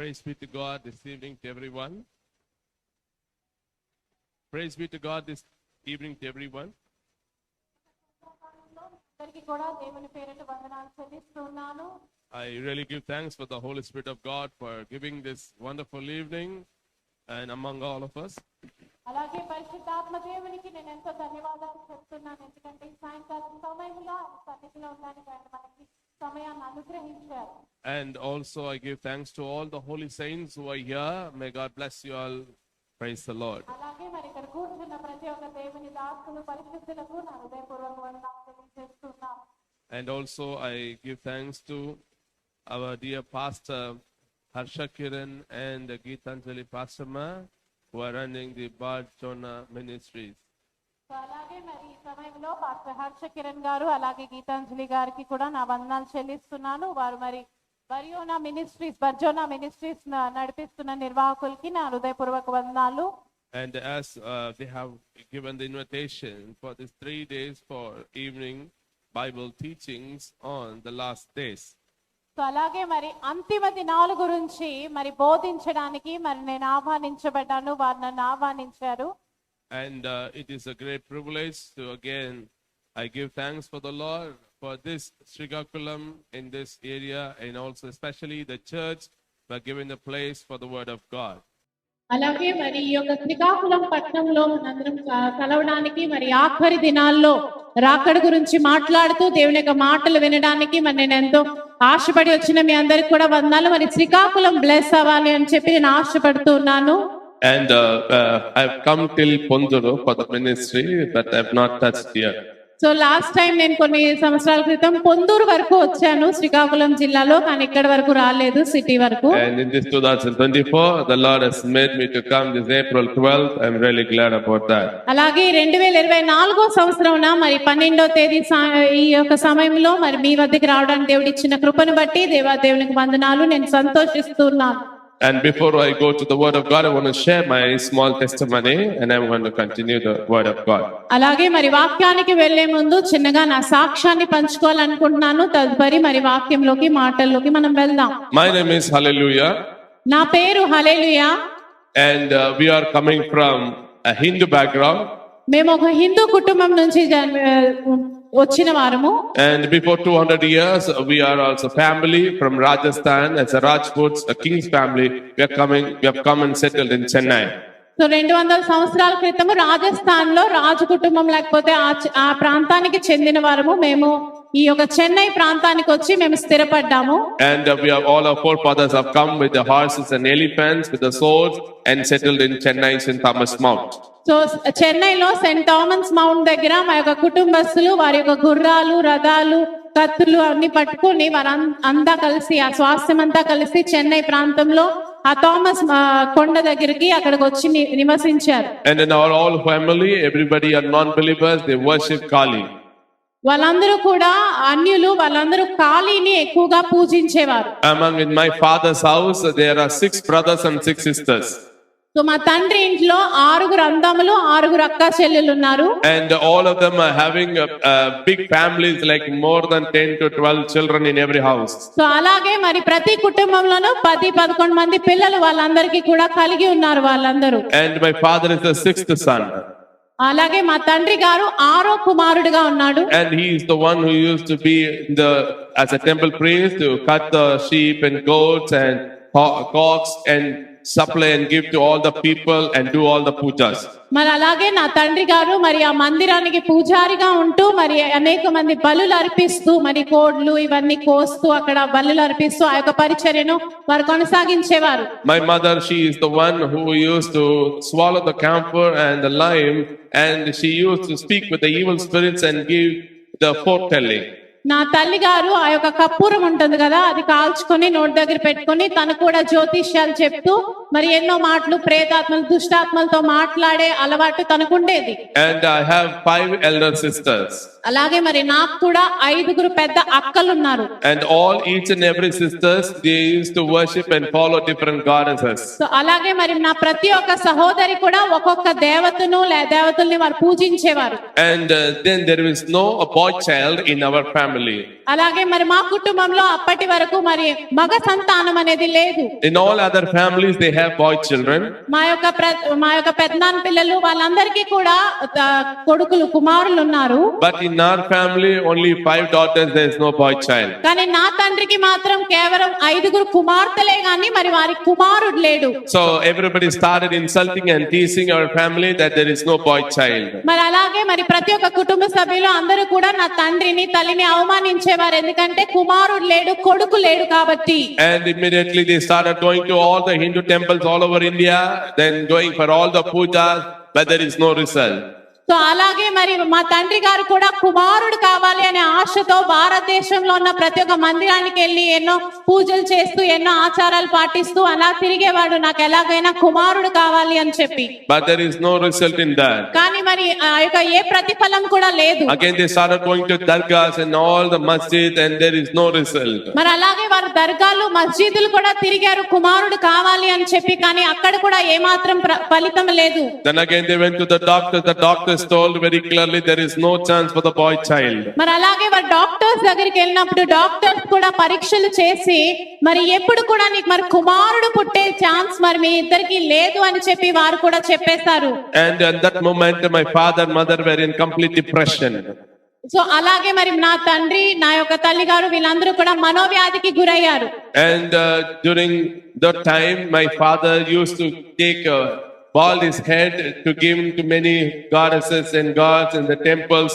Praise be to God this evening to everyone. Praise be to God this evening to everyone. I really give thanks for the Holy Spirit of God for giving this wonderful evening and among all of us. అలాగే పరిశుద్ధాత్మ దేవునికి నేను ఎంతో ధన్యవాదాలు చెప్తున్నాను, ఎందుకంటే ఈ సాయంకాలం సమయంలో సన్నిధిలో ఉండడానికి ఆయన మనకి సమయాన్ని అనుగ్రహించారు. And also I give thanks to all the holy saints who are here. May God bless you all. Praise the Lord. అలాగే మరి ఇక్కడ కూర్చున్న ప్రతి ఒక్క దేవుని దాసులు పరిశుద్ధులకు నా హృదయపూర్వక వందనాలు తెలియజేస్తున్నాను. And also I give thanks to our dear pastor Harsha Kiran and Geetanjali Pastor Ma, who are running the Barjona Ministries. అలాగే మరి ఈ సమయంలో పాస్టర్ హర్ష కిరణ్ గారు అలాగే గీతాంజలి గారికి కూడా నా వందనాలు చెల్లిస్తున్నాను. వారు మరి బర్జోనా మినిస్ట్రీస్ నడిపిస్తున్న నిర్వాహకులకి నా హృదయపూర్వక వందనాలు. And as they have given the invitation for these 3 days for evening Bible teachings on the last days. So అలాగే మరి అంతిమ దినాల గురించి మరి బోధించడానికి మరి నేను ఆహ్వానించబడ్డాను, వారు నన్ను ఆహ్వానించారు. And it is a great privilege to again I give thanks for the Lord for this Srikakulam in this area, and also especially the church for giving the place for the word of God. అలాగే మరి ఈ యొక్క శ్రీకాకుళం పట్టణంలో మనందరం కలవడానికి మరి ఆఖరి దినాల్లో రాకడ గురించి మాట్లాడుతూ దేవుని యొక్క మాటలు వినడానికి మరి నేను ఎంతో ఆశపడి వచ్చిన మీ అందరికి కూడా వందనాలు. మరి శ్రీకాకుళం బ్లెస్ అవ్వాలి అని చెప్పి నేను ఆశపడుతున్నాను. And I've come till Ponduru for the ministry, but I've not touched here. So last time నేను కొన్ని సంవత్సరాల క్రితం పొందూరు వరకు వచ్చాను శ్రీకాకుళం జిల్లాలో, కానీ ఇక్కడ వరకు రాలేదు, సిటీ వరకు. And in this 2024 the Lord has made me to come this April 12th. I'm really glad about that. అలాగే 2024 సంవత్సరంన మరి 12వ తేదీ ఈ యొక్క సమయంలో మరి మీ వద్దకు రావడానికి దేవుడు ఇచ్చిన కృపను బట్టి దేవునికి వందనాలు, నేను సంతోషిస్తున్నాను. And before I go to the word of God, I want to share my small testimony, and I'm going to continue the word of God. అలాగే మరి వాక్యానికి వెళ్లే ముందు చిన్నగా నా సాక్ష్యాన్ని పంచుకోవాలనుకుంటున్నాను. తదుపరి మరి వాక్యంలోకి మాటల్లోకి మనం వెళ్దాం. My name is Hallelujah. నా పేరు హల్లెలూయా. And we are coming from a Hindu background. మేము ఒక హిందూ కుటుంబం నుంచి వచ్చిన వారము. And before 200 years we are also family from Rajasthan, as a Rajputs, a king's family. We have come and settled in Chennai. So 200 సంవత్సరాల క్రితం రాజస్థాన్ లో రాజు కుటుంబం లేకపోతే ఆ ప్రాంతానికి చెందిన వారము మేము ఈ యొక్క చెన్నై ప్రాంతానికి వచ్చి మేము స్థిరపడ్డాము. And we have all our forefathers have come with the horses and elephants, with the swords, and settled in Chennai, St. Thomas Mount. So చెన్నైలో సెయింట్ థామస్ మౌంట్ దగ్గర మా యొక్క కుటుంబస్తులు వారి యొక్క గుర్రాలు, రథాలు, కత్తులు అన్ని పట్టుకుని వారంతా కలిసి ఆ స్వాస్థ్యం అంతా కలిసి చెన్నై ప్రాంతంలో ఆ థామస్ కొండ దగ్గరికి అక్కడికి వచ్చి నివసించారు. And in our all family, everybody are non-believers, they worship Kali. వాళ్ళందరూ కూడా అన్యులు, వాళ్ళందరూ కాళీని ఎక్కువగా పూజించేవారు. Among in my father's house there are 6 brothers and 6 sisters. So మా తండ్రి ఇంట్లో 6 అన్నదమ్ములు, 6 అక్క చెల్లెలు ఉన్నారు. And all of them are having big families, like more than 10 to 12 children in every house. So అలాగే మరి ప్రతి కుటుంబంలోనూ 10-11 మంది పిల్లలు వాళ్ళందరికీ కూడా కలిగి ఉన్నారు వాళ్ళందరూ. And my father is the 6th son. అలాగే మా తండ్రి గారు 6వ కుమారుడిగా ఉన్నాడు. And he is the one who used to be as a temple priest to cut the sheep and goats and cocks and supply and give to all the people and do all the pujas. మరి అలాగే నా తండ్రి గారు మరి ఆ మందిరానికి పూజారిగా ఉంటూ మరి అనేక మంది బలులు అర్పిస్తూ మరి కోడ్లు ఇవన్నీ కోస్తూ అక్కడ బలులు అర్పిస్తూ ఆ యొక్క పరిచర్యను వారు కొనసాగించేవారు. My mother, she is the one who used to swallow the camphor and the lime, and she used to speak with the evil spirits and give the foretelling. నా తల్లి గారు ఆ యొక్క కర్పూరం ఉంటుంది కదా, అది కాల్చుకొని నోటి దగ్గర పెట్టుకొని తను కూడా జ్యోతిష్యాలు చెప్తూ మరి ఎన్నో మాటలు ప్రేతాత్మలు, దుష్టాత్మలతో మాట్లాడే అలవాటు తనకుండేది. And I have 5 elder sisters. అలాగే మరి నాకు కూడా 5 పెద్ద అక్కలు ఉన్నారు. And each and every sisters, they used to worship and follow different goddesses. So అలాగే మరి నా ప్రతి ఒక్క సహోదరి కూడా ఒక్కొక్క దేవతల్ని వారు పూజించేవారు. And then there is no boy child in our family. family. అలాగే మరి మా కుటుంబంలో అప్పటి వరకు మరి మగ సంతానం అనేది లేదు. In all other families, they have boy children. మా యొక్క పెద్దనాన్న పిల్లలు వాళ్ళందరికీ కూడా కొడుకులు కుమారులు ఉన్నారు. But in our family, only 5 daughters, there is no boy child. కానీ నా తండ్రికి మాత్రం కేవలం 5 కుమార్తెలే గాని మరి వారి కుమారుడు లేడు. So everybody started insulting and teasing our family that there is no boy child. మరి అలాగే మరి ప్రతి ఒక్క కుటుంబ సభ్యులు అందరూ కూడా నా తండ్రిని తల్లిని అవమానించేవారు, ఎందుకంటే కుమారుడు లేడు, కొడుకు లేడు కాబట్టి. And immediately they started going to all the Hindu temples all over India, then going for all the pujas, but there is no result. So అలాగే మరి మా తండ్రి గారు కూడా కుమారుడు కావాలి అనే ఆశతో భారతదేశంలో ఉన్న ప్రతి ఒక్క మందిరానికి వెళ్ళి ఎన్నో పూజలు చేస్తూ ఎన్నో ఆచారాలు పాటిస్తూ అలా తిరిగేవాడు, నాకు ఎలాగైనా కుమారుడు కావాలి అని చెప్పి. But there is no result in that. కానీ మరి ఆ యొక్క ఏ ప్రతిఫలం కూడా లేదు. Again they started going to dargahs and all the masjid and there is no result. మరి అలాగే వారు దర్గాలు మస్జిదులు కూడా తిరిగారు కుమారుడు కావాలి అని చెప్పి, కానీ అక్కడ కూడా ఏమాత్రం ఫలితం లేదు. Then again they went to the doctors told very clearly there is no chance for the boy child. మరి అలాగే వారు డాక్టర్స్ దగ్గరికి వెళ్ళినప్పుడు డాక్టర్స్ కూడా పరీక్షలు చేసి మరి ఎప్పుడు కూడా నీకు మరి కుమారుడు పుట్టే ఛాన్స్ మరి మీ ఇద్దరికి లేదు అని చెప్పి వారు కూడా చెప్పేశారు. And at that moment my father and mother were in complete depression. So అలాగే మరి నా తండ్రి నా యొక్క తల్లి గారు వీళ్ళందరూ కూడా మనోవ్యాధికి గురయ్యారు. And during that time my father used to take bald his head to give him to many goddesses and gods in the temples,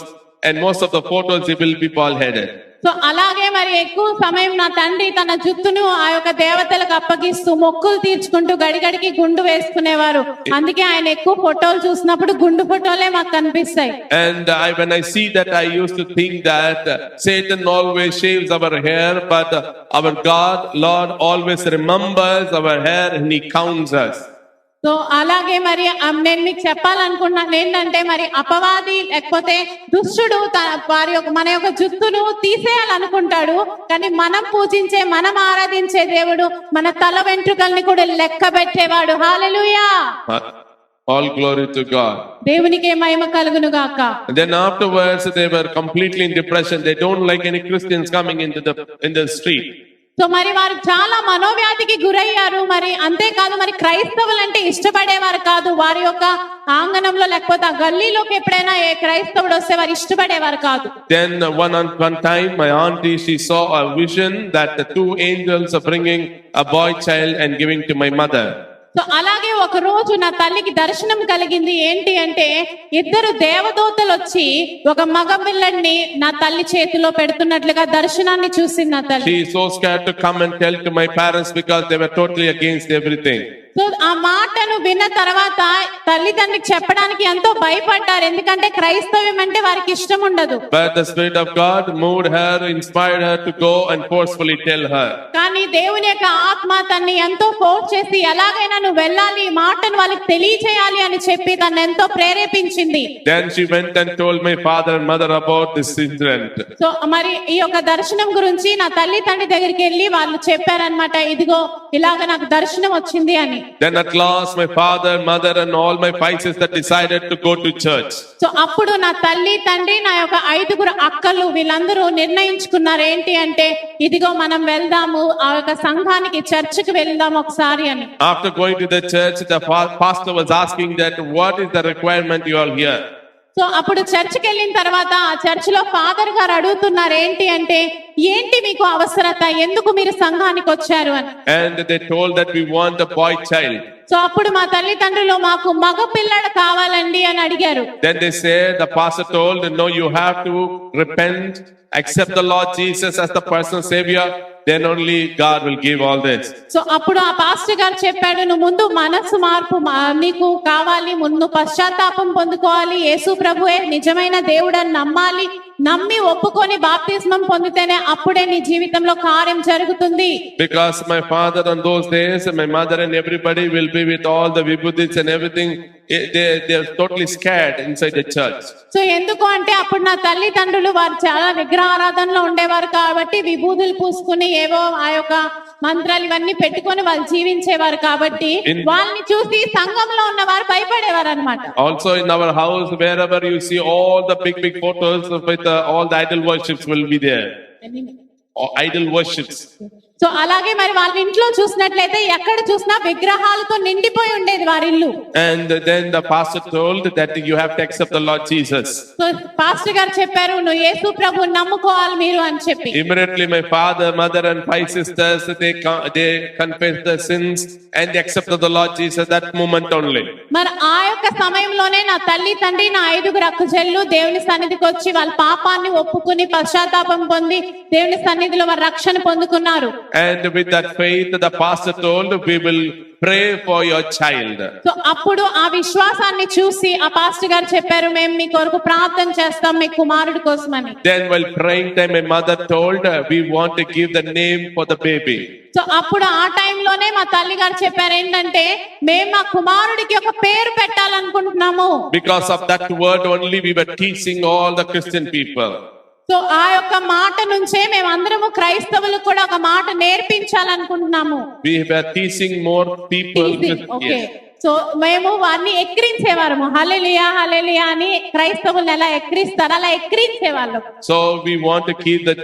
and most of the photos he will be bald headed. So అలాగే మరి ఎక్కువ సమయం నా తండ్రి తన జుట్టును ఆ యొక్క దేవతలకు అప్పగిస్తూ మొక్కులు తీర్చుకుంటూ గడిగడికి గుండు వేసుకునేవారు. అందుకే ఆయన ఎక్కువ ఫోటోలు చూసినప్పుడు గుండు ఫోటోలే మాకు కనిపిస్తాయి. And when I see that, I used to think that Satan always shaves our hair, but our God, Lord, always remembers our hair and he counts us. So అలాగే మరి నేను మీకు చెప్పాలనుకున్నాను ఏంటంటే మరి అపవాది లేకపోతే దుష్టుడు మన యొక్క జుట్టును తీసేయాలనుకుంటాడు, కానీ మనం పూజించే మనం ఆరాధించే దేవుడు మన తల వెంట్రుకల్ని కూడా లెక్క పెట్టేవాడు. హల్లెలూయా. All glory to God. దేవునికే మహిమ కలుగును గాక. Then afterwards they were completely in depression. They don't like any Christians coming in the street. So మరి వారు చాలా మనోవ్యాధికి గురయ్యారు. మరి అంతేకాదు మరి క్రైస్తవులు అంటే ఇష్టపడేవారు కాదు. వారి యొక్క ఆంగణంలో లేకపోతే ఆ గల్లీలోకి ఎప్పుడైనా ఏ క్రైస్తవుడు వస్తే వారు ఇష్టపడేవారు కాదు. Then one time my auntie, she saw a vision that the 2 angels are bringing a boy child and giving to my mother. So అలాగే ఒక రోజు నా తల్లికి దర్శనం కలిగింది. ఏంటి అంటే 2 దేవదూతలు వచ్చి ఒక మగ పిల్లడిని నా తల్లి చేతిలో పెడుతున్నట్లుగా దర్శనాన్ని చూసింది నా తల్లి. She is so scared to come and tell to my parents because they were totally against everything. So ఆ మాటను విన్న తర్వాత తల్లిదండ్రులకు చెప్పడానికి ఎంతో భయపడ్డారు, ఎందుకంటే క్రైస్తవ్యం అంటే వారికి ఇష్టం ఉండదు. But the Spirit of God moved her, inspired her to go and forcefully tell her. కానీ దేవుని యొక్క ఆత్మ తన్ని ఎంతో ఫోర్స్ చేసి ఎలాగైనా నువ్వు వెళ్ళాలి, ఈ మాటను వాళ్ళకి తెలియచేయాలి అని చెప్పి తను ఎంతో ప్రేరేపించింది. Then she went and told my father and mother about this incident. So మరి ఈ యొక్క దర్శనం గురించి నా తల్లి తండ్రి దగ్గరికి వెళ్ళి వాళ్ళు చెప్పారనమాట, ఇదిగో ఇలాగ నాకు దర్శనం వచ్చింది అని. Then at last my father, mother and all my 5 sisters decided to go to church. So అప్పుడు నా తల్లి తండ్రి నా యొక్క 5 అక్కలు వీళ్ళందరూ నిర్ణయించుకున్నారు ఏంటి అంటే ఇదిగో మనం వెళ్దాము ఆ యొక్క సంఘానికి చర్చికి వెళ్దాం ఒకసారి అని. After going to the church, the pastor was asking that what is the requirement you all here? So అప్పుడు చర్చికి వెళ్ళిన తర్వాత ఆ చర్చిలో ఫాదర్ గారు అడుగుతున్నారు ఏంటి అంటే ఏంటి మీకు అవసరత, ఎందుకు మీరు సంఘానికి వచ్చారు అని. And they told that we want a boy child. So అప్పుడు మా తల్లిదండ్రులు మాకు మగ పిల్లడు కావాలండి అని అడిగారు. Then they said, the pastor told, no, you have to repent, accept the Lord Jesus as the personal savior, then only God will give all this. So అప్పుడు ఆ పాస్టర్ గారు చెప్పాడు, నువ్వు ముందు మనస్సు మార్పు నీకు కావాలి, ముందు పశ్చాత్తాపం పొందుకోవాలి, యేసు ప్రభువే నిజమైన దేవుడని నమ్మాలి, నమ్మి ఒప్పుకొని బాప్తిస్మం పొందితేనే అప్పుడే నీ జీవితంలో కార్యం జరుగుతుంది. Because my father on those days and my mother and everybody will be with all the vibhudis and everything, they are totally scared inside the church. So ఎందుకు అంటే అప్పుడు నా తల్లిదండ్రులు వారు చాలా విగ్రహారాధనలో ఉండేవారు కాబట్టి విభూతులు పూసుకుని ఏవో ఆ యొక్క మంత్రాలు ఇవన్నీ పెట్టుకొని వాళ్ళు జీవించేవారు కాబట్టి వాళ్ళని చూసి సంఘంలో ఉన్న వారు భయపడేవారు అన్నమాట. Also in our house, wherever you see all the big photos with all the idol worships will be there. Or idol worships. So అలాగే మరి వాళ్ళ ఇంట్లో చూసినట్లయితే ఎక్కడ చూసినా విగ్రహాలతో నిండిపోయి ఉండేది వారి ఇల్లు. And then the pastor told that you have to accept the Lord Jesus. So pastor గారు చెప్పారు నువ్వు యేసు ప్రభువుని నమ్ముకోవాలి మీరు అని చెప్పి. Immediately my father, mother and 5 sisters, they confessed their sins and they accepted the Lord Jesus that moment only. మరి ఆ యొక్క సమయంలోనే నా తల్లి తండ్రి నా 5 అక్క చెల్లు దేవుని సన్నిధికి వచ్చి వాళ్ళ పాపాన్ని ఒప్పుకుని పశ్చాత్తాపం పొంది దేవుని సన్నిధిలో వారు రక్షణ పొందుకున్నారు. And with that faith, the pastor told, we will pray for your child. So అప్పుడు ఆ విశ్వాసాన్ని చూసి ఆ పాస్టర్ గారు చెప్పారు మేము మీ కొరకు ప్రార్థన చేస్తాం మీ కుమారుడి కోసమని. Then while praying time, my mother told, we want to give the name for the baby. So అప్పుడు ఆ టైంలోనే మా తల్లి గారు చెప్పారు ఏంటంటే మేము మా కుమారుడికి ఒక పేరు పెట్టాలనుకుంటున్నాము. Because of that word only, we were teaching all the Christian people. So ఆ యొక్క మాట నుంచే మేము అందరము క్రైస్తవులకు కూడా ఒక మాట నేర్పించాలనుకుంటున్నాము. We were teaching more people. Okay Yes. So మేము వారిని ఎక్కిరించేవారము హల్లెలూయా హల్లెలూయా అని క్రైస్తవులను ఎలా ఎక్కిరిస్తారు అలా ఎక్కిరించేవాళ్ళం. So we want to keep the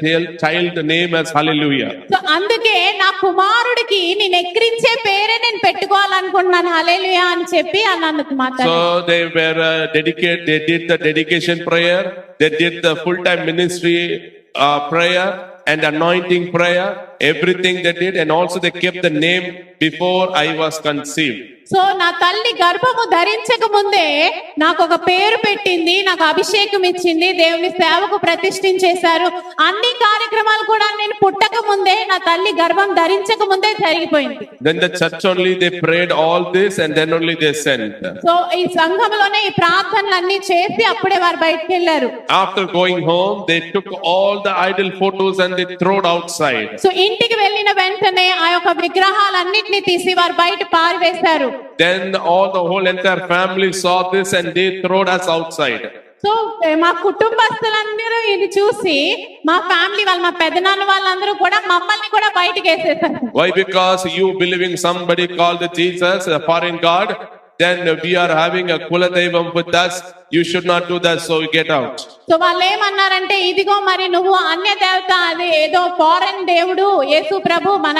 child name as Hallelujah. So అందుకే నా కుమారుడికి నేను ఎక్కిరించే పేరే నేను పెట్టుకోవాలనుకుంటున్నాను హల్లెలూయా అని చెప్పి అన్నాను మాత్రం. So they were dedicated. They did the dedication prayer. They did the full-time ministry prayer and anointing prayer. Everything they did, and also they kept the name before I was conceived. So నా తల్లి గర్భము ధరించక ముందే నాకు ఒక పేరు పెట్టింది, నాకు అభిషేకం ఇచ్చింది, దేవుని సేవకు ప్రతిష్ఠించేశారు. అన్ని కార్యక్రమాలు కూడా నేను పుట్టక ముందే నా తల్లి గర్భం ధరించక ముందే జరిగిపోయింది. Then the church only they prayed all this, and then only they sent. So ఈ సంఘంలోనే ఈ ప్రార్థనలన్నీ చేసి అప్పుడే వారు బయటికి వెళ్ళారు. After going home, they took all the idol photos and they threw it outside. So ఇంటికి వెళ్ళిన వెంటనే ఆ యొక్క విగ్రహాలన్నిటిని తీసి వారు బయట పారివేశారు. Then the whole entire family saw this and they threw us outside. So మా కుటుంబస్తులందరూ ఇది చూసి మా ఫ్యామిలీ వాళ్ళు మా పెదనాన్న వాళ్ళందరూ కూడా మమ్మల్ని కూడా బయటకు వేసేసారు. Why? Because you believing somebody called Jesus, a foreign god, then we are having a Kuladevam with us. You should not do that, so you get out. So వాళ్ళు ఏమన్నారంటే ఇదిగో మరి నువ్వు అన్య దేవత అది ఏదో ఫారెన్ దేవుడు యేసు ప్రభు మన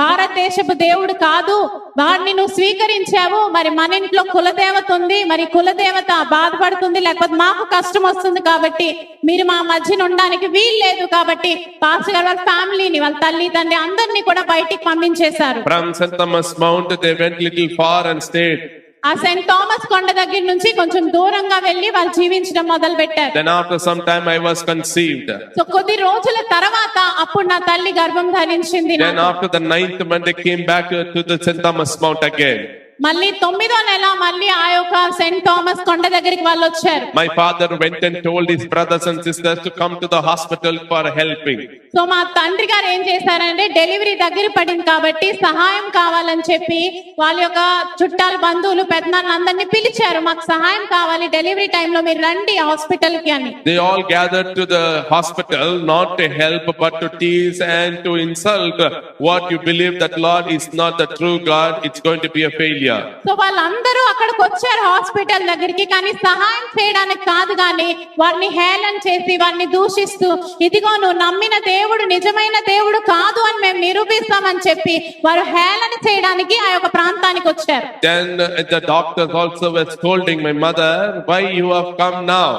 భారతదేశపు దేవుడు కాదు వాడిని నువ్వు స్వీకరించావు మరి మన ఇంట్లో కులదేవత ఉంది మరి కులదేవత బాధపడుతుంది లేకపోతే మాకు కష్టం వస్తుంది కాబట్టి మీరు మా మధ్యన ఉండడానికి వీలు లేదు కాబట్టి పాస్టర్ గారు వాళ్ళ ఫ్యామిలీని వాళ్ళ తల్లి తండ్రి అందరినీ కూడా బయటికి పంపించేశారు. From St. Thomas Mount they went little far and stayed. ఆ సెయింట్ థామస్ కొండ దగ్గర నుంచి కొంచెం దూరంగా వెళ్లి వాళ్ళు జీవించడం మొదలు పెట్టారు. Then after some time I was conceived. So కొద్ది రోజుల తర్వాత అప్పుడు నా తల్లి గర్భం ధరించింది. Then after the 9th month they came back to the St. Thomas Mount again. మళ్ళీ 9వ నెల మళ్ళీ ఆ యొక్క సెయింట్ థామస్ కొండ దగ్గరికి వాళ్ళు వచ్చారు. My father went and told his brothers and sisters to come to the hospital for helping. So మా తండ్రి గారు ఏం చేశారంటే డెలివరీ దగ్గర పడింది కాబట్టి సహాయం కావాలని చెప్పి వాళ్ళ యొక్క చుట్టాలు బంధువులు పెద్దనాన్న అందరినీ పిలిచారు మాకు సహాయం కావాలి డెలివరీ టైంలో మీరు రండి హాస్పిటల్ కి అని. They all gathered to the hospital not to help but to tease and to insult what you believe that Lord is not the true God. It's going to be a failure. So వాళ్ళందరూ అక్కడికి వచ్చారు hospital దగ్గరికి కానీ సహాయం చేయడానికి కాదు కానీ వారిని హేళన చేసి వారిని దూషిస్తూ ఇదిగో నువ్వు నమ్మిన దేవుడు నిజమైన దేవుడు కాదు అని మేము నిరూపిస్తామని చెప్పి వారు హేళన చేయడానికి ఆ యొక్క ప్రాంతానికి వచ్చారు. Then the doctors also were scolding my mother, why you have come now?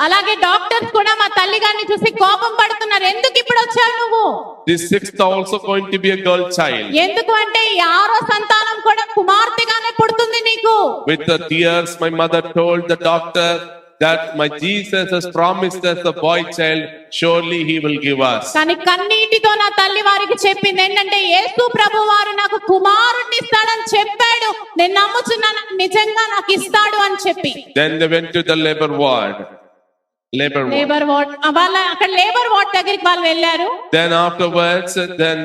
అలాగే డాక్టర్స్ కూడా మా తల్లి గారిని చూసి కోపం పడుతున్నారు ఎందుకు ఇప్పుడు వచ్చావు నువ్వు? This 6th also going to be a girl child. ఎందుకు అంటే ఈ 6వ సంతానం కూడా కుమార్తెగానే పుడుతుంది నీకు. With the tears my mother told the doctor that my Jesus has promised us a boy child, surely he will give us. కానీ కన్నీటితో నా తల్లి వారికి చెప్పింది ఏంటంటే యేసు ప్రభు వారు నాకు కుమారుడిని ఇస్తాడని చెప్పాడు నేను నమ్ముచున్నాను నిజంగా నాకు ఇస్తాడు అని చెప్పి. Then they went to the labor ward. Labour ward వాళ్ళ అక్కడ లేబర్ వార్డ్ దగ్గరికి వాళ్ళు వెళ్ళారు. Then afterwards then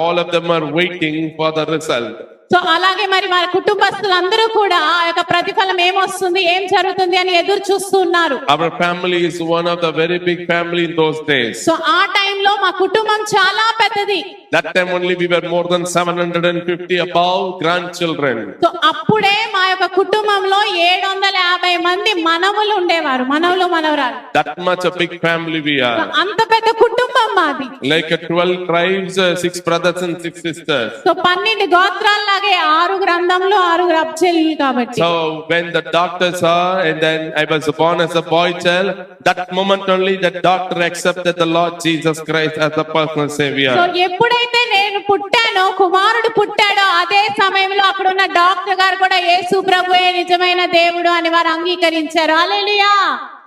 all of them are waiting for the result. So అలాగే మరి మన కుటుంబస్తులందరూ కూడా ఆ యొక్క ప్రతిఫలం ఏమొస్తుంది, ఏం జరుగుతుంది అని ఎదురు చూస్తూ ఉన్నారు. Our family is one of the very big family in those days. So ఆ టైంలో మా కుటుంబం చాలా పెద్దది. That time only we were more than 750 above grandchildren. So అప్పుడే మా యొక్క కుటుంబంలో 750 మంది మనవలు ఉండేవారు, మనవలు మనవరాలు. That much a big family we so are. అంత పెద్ద కుటుంబం మాది. Like 12 tribes, 6 brothers and 6 sisters. So 12 గోత్రాల్లాగే 6 గ్రంథంలో 6 అబ్జెలు కాబట్టి. So when the doctor saw and then I was born as a boy child, that moment only the doctor accepted the Lord Jesus Christ as the personal so savior. ఎప్పుడైతే నేను పుట్టానో, కుమారుడు పుట్టాడో అదే సమయంలో అక్కడ ఉన్న doctor గారు కూడా యేసు ప్రభువే నిజమైన దేవుడు అని వారు అంగీకరించారు. హల్లెలూయా.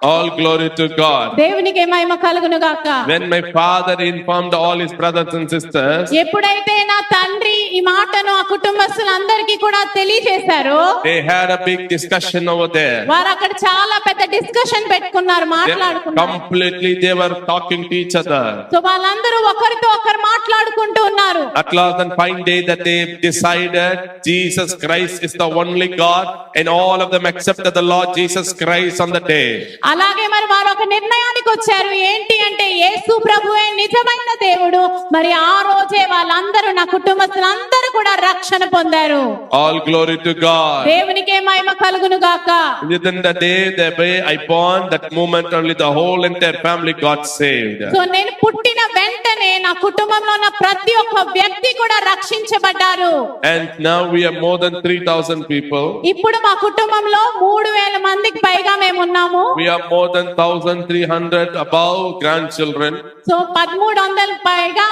All glory to God. దేవునికి మహిమ కలుగును గాక. When my father informed all his brothers and sisters, ఎప్పుడైతే నా తండ్రి ఈ మాటను ఆ కుటుంబస్తులందరికీ కూడా తెలియజేశారో, they had a big discussion over there. వారు అక్కడ చాలా పెద్ద డిస్కషన్ పెట్టుకున్నారు, మాట్లాడుకున్నారు. Completely they were talking to each other. So వాళ్ళందరూ ఒకరితో ఒకరు మాట్లాడుకుంటూ ఉన్నారు. At last and fine day that they decided Jesus Christ is the only God, and all of them accepted the Lord Jesus Christ on the day. అలాగే మరి వారు ఒక నిర్ణయానికి వచ్చారు. ఏంటి అంటే యేసు ప్రభువే నిజమైన దేవుడు. మరి ఆ రోజే వాళ్ళందరూ, నా కుటుంబస్తులందరూ కూడా రక్షణ పొందారు. All glory to God. దేవునికే మహిమ కలుగును గాక. Within the day, the way I born, that moment only the whole entire family got saved. So నేను పుట్టిన వెంటనే నా కుటుంబంలో ఉన్న ప్రతి ఒక్క వ్యక్తి కూడా రక్షించబడ్డారు. And now we are more than 3,000 people. ఇప్పుడు మా కుటుంబంలో 3000 మందికి పైగా మేము ఉన్నాము. We are more than 1,300 above grandchildren. So 1300 పైగా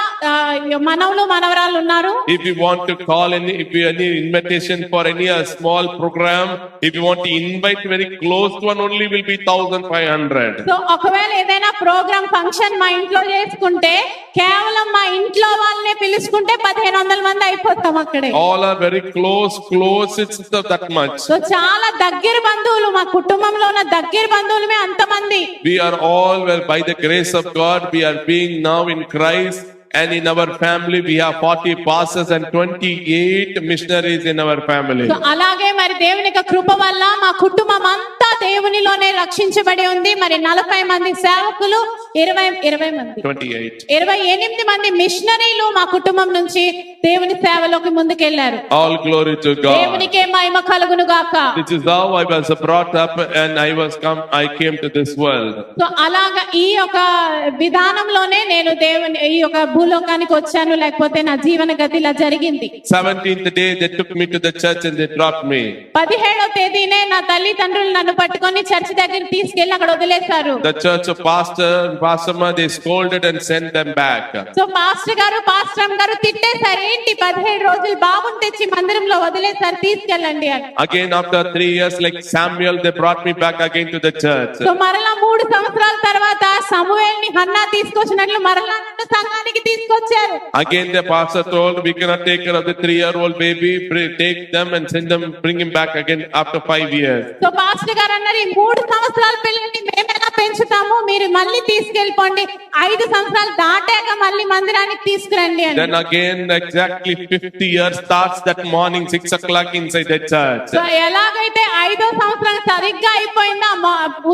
మనవలు మనవరాలు ఉన్నారు. If you want to call if you any invitation for any small program, if you want to invite very close one, only will be 1,500. So ఒకవేళ ఏదైనా programme function మా ఇంట్లో చేసుకుంటే కేవలం మా ఇంట్లో వాళ్ళనే పిలుచుకుంటే 1500 మంది అయిపోతాం అక్కడే. All are very close, it's that much. So చాలా దగ్గర బంధువులు, మా కుటుంబంలో ఉన్న దగ్గర బంధువులమే అంతమంది. We are all, well, by the grace of God, we are being now in Christ. And in our family, we have 40 pastors and 28 missionaries in our family. So అలాగే మరి దేవుని యొక్క కృప వల్ల మా కుటుంబం అంతా దేవునిలోనే రక్షించబడి ఉంది. మరి 40 మంది సేవకులు, 20 మంది 28 మంది మిషనరీలు మా కుటుంబం నుంచి దేవుని సేవలోకి ముందుకెళ్లారు. All glory to God. దేవునికే మహిమ కలుగును గాక. This is how I was brought up and I came to this world. So అలాగా ఈ యొక్క విధానంలోనే నేను దేవుని ఈ యొక్క భూలోకానికి వచ్చాను, లేకపోతే నా జీవన గతి ఇలా జరిగింది. 17th day they took me to the church and they dropped me. 17వ తేదీనే నా తల్లిదండ్రులు నన్ను పట్టుకొని చర్చి దగ్గరికి తీసుకెళ్లి అక్కడ వదిలేశారు. The church pastor they scolded and sent them back. So pastor గారు తిట్టేశారు. ఏంటి 17 రోజులు బాబుని తెచ్చి మందిరంలో వదిలేశారు, తీసుకెళ్ళండి అని. Again after 3 years like Samuel they brought me back again to the church. So మరలా 3 సంవత్సరాల తర్వాత సమూయేలుని హన్నా తీసుకొచ్చినట్లు మరలా నన్ను సంఘానికి తీసుకొచ్చారు. Again the pastor told, we cannot take care of the 3-year-old baby, take them and bring him back again after 5 years. So pastor గారు అన్నారు, ఈ 3 సంవత్సరాల పిల్లల్ని మేమెలా పెంచుతాము, మీరు మళ్ళీ తీసుకెళ్ళిపోండి, 5 సంవత్సరాలు దాటాక మళ్ళీ మందిరానికి తీసుకురండి అని. Then again exactly 50 years starts that morning 6 o'clock inside the church. So ఎలాగైతే 5వ సంవత్సరం సరిగ్గా అయిపోయిందో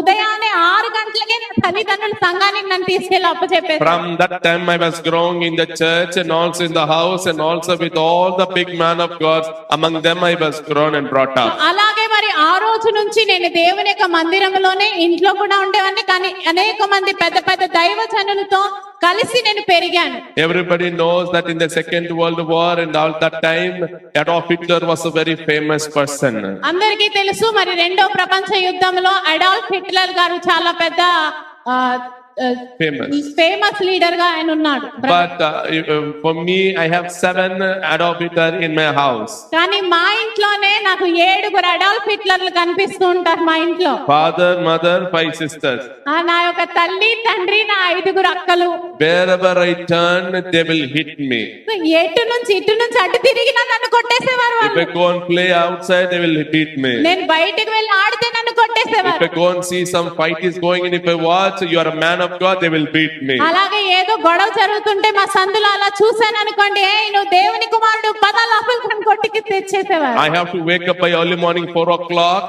ఉదయాన్నే 6 గంటలకే నా తల్లిదండ్రులు సంఘానికి నన్ను తీసుకెళ్లి అప్పచెప్పేశారు. From that time I was growing in the church and also in the house and also with all the big men of God. Among them I was grown and brought up. అలాగే మరి ఆ రోజు నుంచి నేను దేవుని యొక్క మందిరంలోనే ఇంట్లో కూడా ఉండేవాడిని. కానీ అనేక మంది పెద్ద పెద్ద దైవజనులతో కలిసి నేను పెరిగాను. Everybody knows that in the Second World War and all that time Adolf Hitler was a very famous person. అందరికీ తెలుసు, మరి 2వ ప్రపంచ యుద్ధంలో అడాల్ఫ్ హిట్లర్ గారు చాలా పెద్ద ఫేమస్ లీడర్ గా ఆయన ఉన్నాడు. But for me I have 7 Adolf Hitler in my house. కానీ మా ఇంట్లోనే నాకు 7 అడాల్ఫ్ హిట్లర్లు కనిపిస్తూ ఉంటారు మా ఇంట్లో. Father, mother, 5 sisters. నా యొక్క తల్లి, తండ్రి, నా 5 అక్కలు. Wherever I turn they will hit me. ఇటు నుంచి అటు తిరిగినా నన్ను కొట్టేసేవారు. If I go and play outside they will beat me. నేను బయటికి వెళ్ళి ఆడితే నన్ను కొట్టేసేవారు. If I go and see some fight is going and if I watch you are a man of God they will beat me. అలాగే ఏదో గొడవ జరుగుతుంటే మా సందులో అలా చూశాను అనుకోండి, నువ్వు దేవుని కుమారుడు పద లోపలికి కొట్టి ఇంటికి తెచ్చేసేవారు. I have to wake up by early morning 4 o'clock.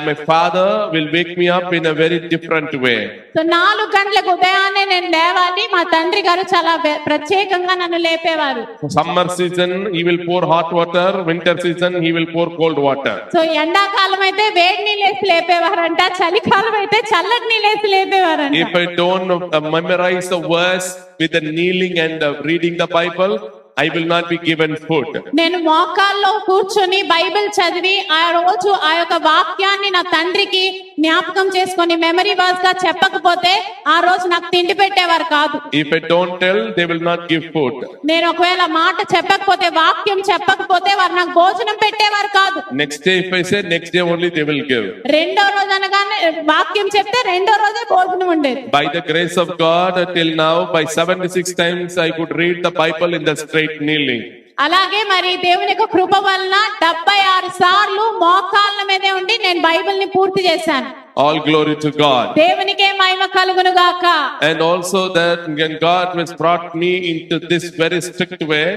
My father will wake me up in a very different way. So 4 గంటలకు ఉదయాన్నే నేను లేవాలి. మా తండ్రి గారు చాలా ప్రత్యేకంగా నన్ను లేపేవారు. Summer season he will pour hot water, winter season he will pour cold water. So ఎండాకాలం అయితే వేడి నీళ్ళు వేసి లేపేవారంట, చలికాలం అయితే చల్లటి నీళ్ళు వేసి లేపేవారంట. If I don't memorize the verse with the kneeling and reading the Bible, I will not be given food. నేను మోకాల్లో కూర్చొని బైబిల్ చదివి ఆ రోజు ఆ యొక్క వాక్యాన్ని నా తండ్రికి జ్ఞాపకం చేసుకొని మెమరీ వర్స్ గా చెప్పకపోతే ఆ రోజు నాకు తిండి పెట్టేవారు కాదు. If I don't tell, they will not give food. నేను ఒకవేళ మాట చెప్పకపోతే, వాక్యం చెప్పకపోతే వారు నాకు భోజనం పెట్టేవారు కాదు. Next day if I say, next day only they will give. రెండో రోజు అనగానే వాక్యం చెప్తే రెండో రోజే భోజనం ఉండేది. By the grace of God, till now by 76 times I could read the Bible in the straight kneeling. అలాగే మరి దేవుని యొక్క కృప వలన 76 సార్లు మోకాళ్ళ మీదే ఉండి నేను బైబిల్ ని పూర్తి చేశాను. All glory to God. దేవునికే మహిమ కలుగును గాక. And also that God has brought me into this very strict way.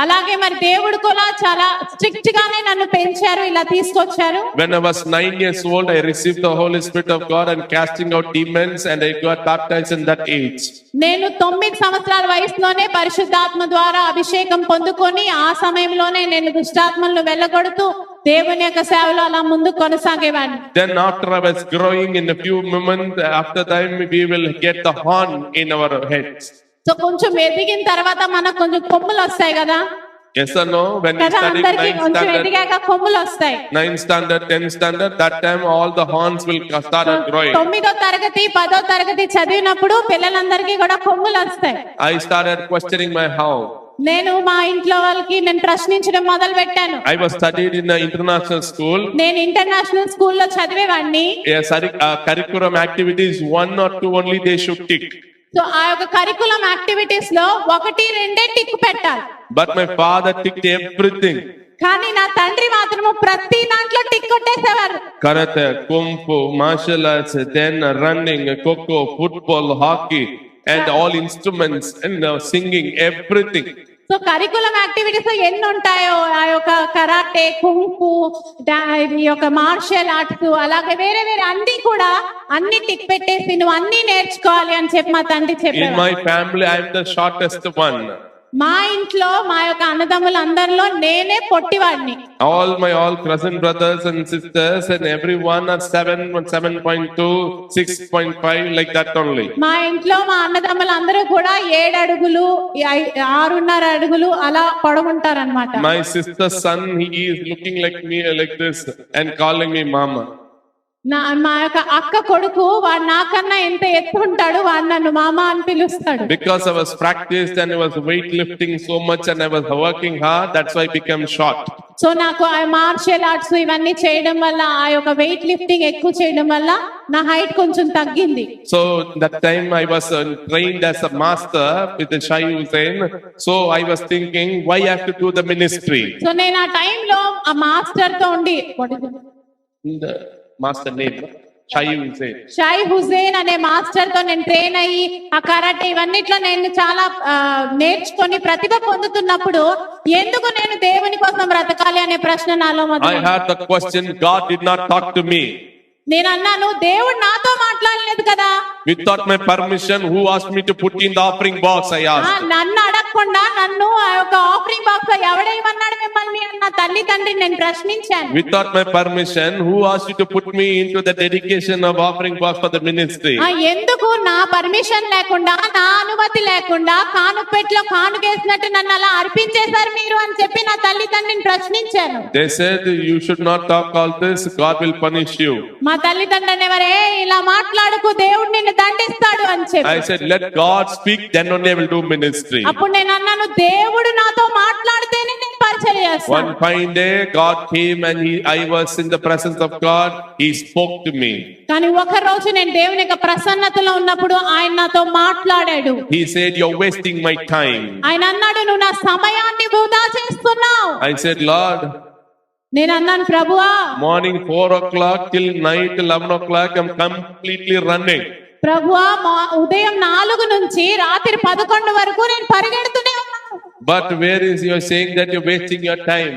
అలాగే మరి దేవుడు కూడా చాలా స్ట్రిక్ట్ గానే నన్ను పెంచారు, ఇలా తీసుకొచ్చారు. When I was 9 years old, I received the Holy Spirit of God and casting out demons, and I got baptized in that age. నేను 9 సంవత్సరాల వయసులోనే పరిశుద్ధాత్మ ద్వారా అభిషేకం పొందుకొని ఆ సమయంలోనే నేను దుష్టాత్మలను వెళ్ళగొడుతూ దేవుని యొక్క సేవలో అలా ముందు కొనసాగేవాడిని. Then after I was growing, in a few moments after that we will get the horn in our heads. So కొంచెం ఎదిగిన తర్వాత మనకు కొంచెం కొమ్ములు వస్తాయి కదా. Yes or no? When we కదా, study అందరికి 9th కొంచెం standard, ఎదిగాక కొమ్ములు వస్తాయి. 9th standard, 10th standard, that time all the horns will start growing. 9వ తరగతి 10వ తరగతి చదివినప్పుడు పిల్లలందరికీ కూడా కొమ్ములు వస్తాయి. I started questioning my how. నేను మా ఇంట్లో వాళ్ళకి నేను ప్రశ్నించడం మొదలు పెట్టాను. I was studied in an international school. నేను ఇంటర్నేషనల్ స్కూల్లో చదివేవాడిని. Yes, curriculum activities 1 or 2 only they should tick. So ఆ యొక్క కరికులం యాక్టివిటీస్ లో 1-2 టిక్ పెట్టాలి. But my father ticked everything. కానీ నా తండ్రి మాత్రము ప్రతి దాంట్లో tick కొట్టేసేవారు. Karate, kung fu, martial arts, then running, coco, football, hockey, and all instruments and singing, everything. So curriculum activities ఎన్ని ఉంటాయో, ఆ యొక్క కరాటే, కుంఫు, ఈ యొక్క మార్షల్ ఆర్ట్స్, అలాగే వేరే వేరే అన్ని కూడా అన్ని టిక్ పెట్టేసి నువ్వు అన్ని నేర్చుకోవాలి అని చెప్పి మా తండ్రి In చెప్పారు. my family, I am the shortest one. మా ఇంట్లో మా యొక్క అన్నదమ్ములు అందరిలో నేనే పొట్టివాడిని. All cousin brothers and sisters and everyone are 7, 7.2, 6.5 like that only. మా ఇంట్లో మా అన్నదమ్ములు అందరూ కూడా 7 అడుగులు 6.5 అడుగులు అలా పొడవుంటారన్నమాట. My sister's son, he is looking like me like this and calling me mama. మా యొక్క అక్క కొడుకు వాడు నాకన్నా ఎంత ఎత్తు ఉంటాడు, వాడు నన్ను మామ అని పిలుస్తాడు. Because I was practiced and I was weightlifting so much and I was working hard, that's why I became short. So నాకు ఆ మార్షల్ ఆర్ట్స్ ఇవన్నీ చేయడం వల్ల, ఆ యొక్క వెయిట్ లిఫ్టింగ్ ఎక్కువ చేయడం వల్ల నా హైట్ కొంచెం తగ్గింది. So that time I was trained as a master with the Shai Hussain. So I was thinking, why I have to do the ministry? So నేను ఆ టైంలో ఆ మాస్టర్ తో ఉండి, The master name, Shai Hussain. షాయి Hussain అనే master తో నేను train అయ్యి ఆ కరాటే ఇవన్నిట్లో నేను చాలా నేర్చుకొని ప్రతిభ పొందుతున్నప్పుడు ఎందుకు నేను దేవుని కోసం బ్రతకాలి అనే ప్రశ్న నాలో I మొదలైంది. had the question, God did not talk to me. నేను అన్నాను, దేవుడు నాతో మాట్లాడలేదు కదా. Without my permission, who asked me to put in the offering box? I asked. నన్ను అడగకుండా నన్ను ఆ యొక్క ఆఫరింగ్ బాక్స్ ఎవడేమన్నాడు మిమ్మల్ని అన్న తల్లి తండ్రి నేను ప్రశ్నించాను. Without my permission, who asked you to put me into the dedication of offering box for the ministry? ఎందుకు నా పర్మిషన్ లేకుండా, నా అనుమతి లేకుండా కానుపెట్లో కానుకేసినట్టు నన్ను అలా అర్పించేశారు మీరు అని చెప్పి నా తల్లి తండ్రిని ప్రశ్నించాను. They said, you should not talk all this, God will punish you. మా తల్లిదండ్రులు అనేవారే, ఇలా మాట్లాడుకు, దేవుడు నిన్ను దండిస్తాడు అని చెప్పి. I said, let God speak, then only I will do ministry. అప్పుడు నేను అన్నాను, దేవుడు నాతో మాట్లాడితేనే నేను పరిచర్య చేస్తాను. One fine day, God came and I was in the presence of God. He spoke to me. కానీ ఒక రోజు నేను దేవుని యొక్క ప్రసన్నతలో ఉన్నప్పుడు ఆయన నాతో మాట్లాడాడు. He said, you're wasting my time. ఆయన అన్నాడు, నువ్వు నా సమయాన్ని వృధా చేస్తున్నావు. I said, Lord, నేను అన్నాను, ప్రభువా, morning 4 o'clock till night 11 o'clock, I'm completely running. ప్రభువా, ఉదయం 4 నుంచి రాత్రి 11 వరకు నేను పరిగెడుతూనే ఉన్నాను. But where is you saying that you're wasting your time?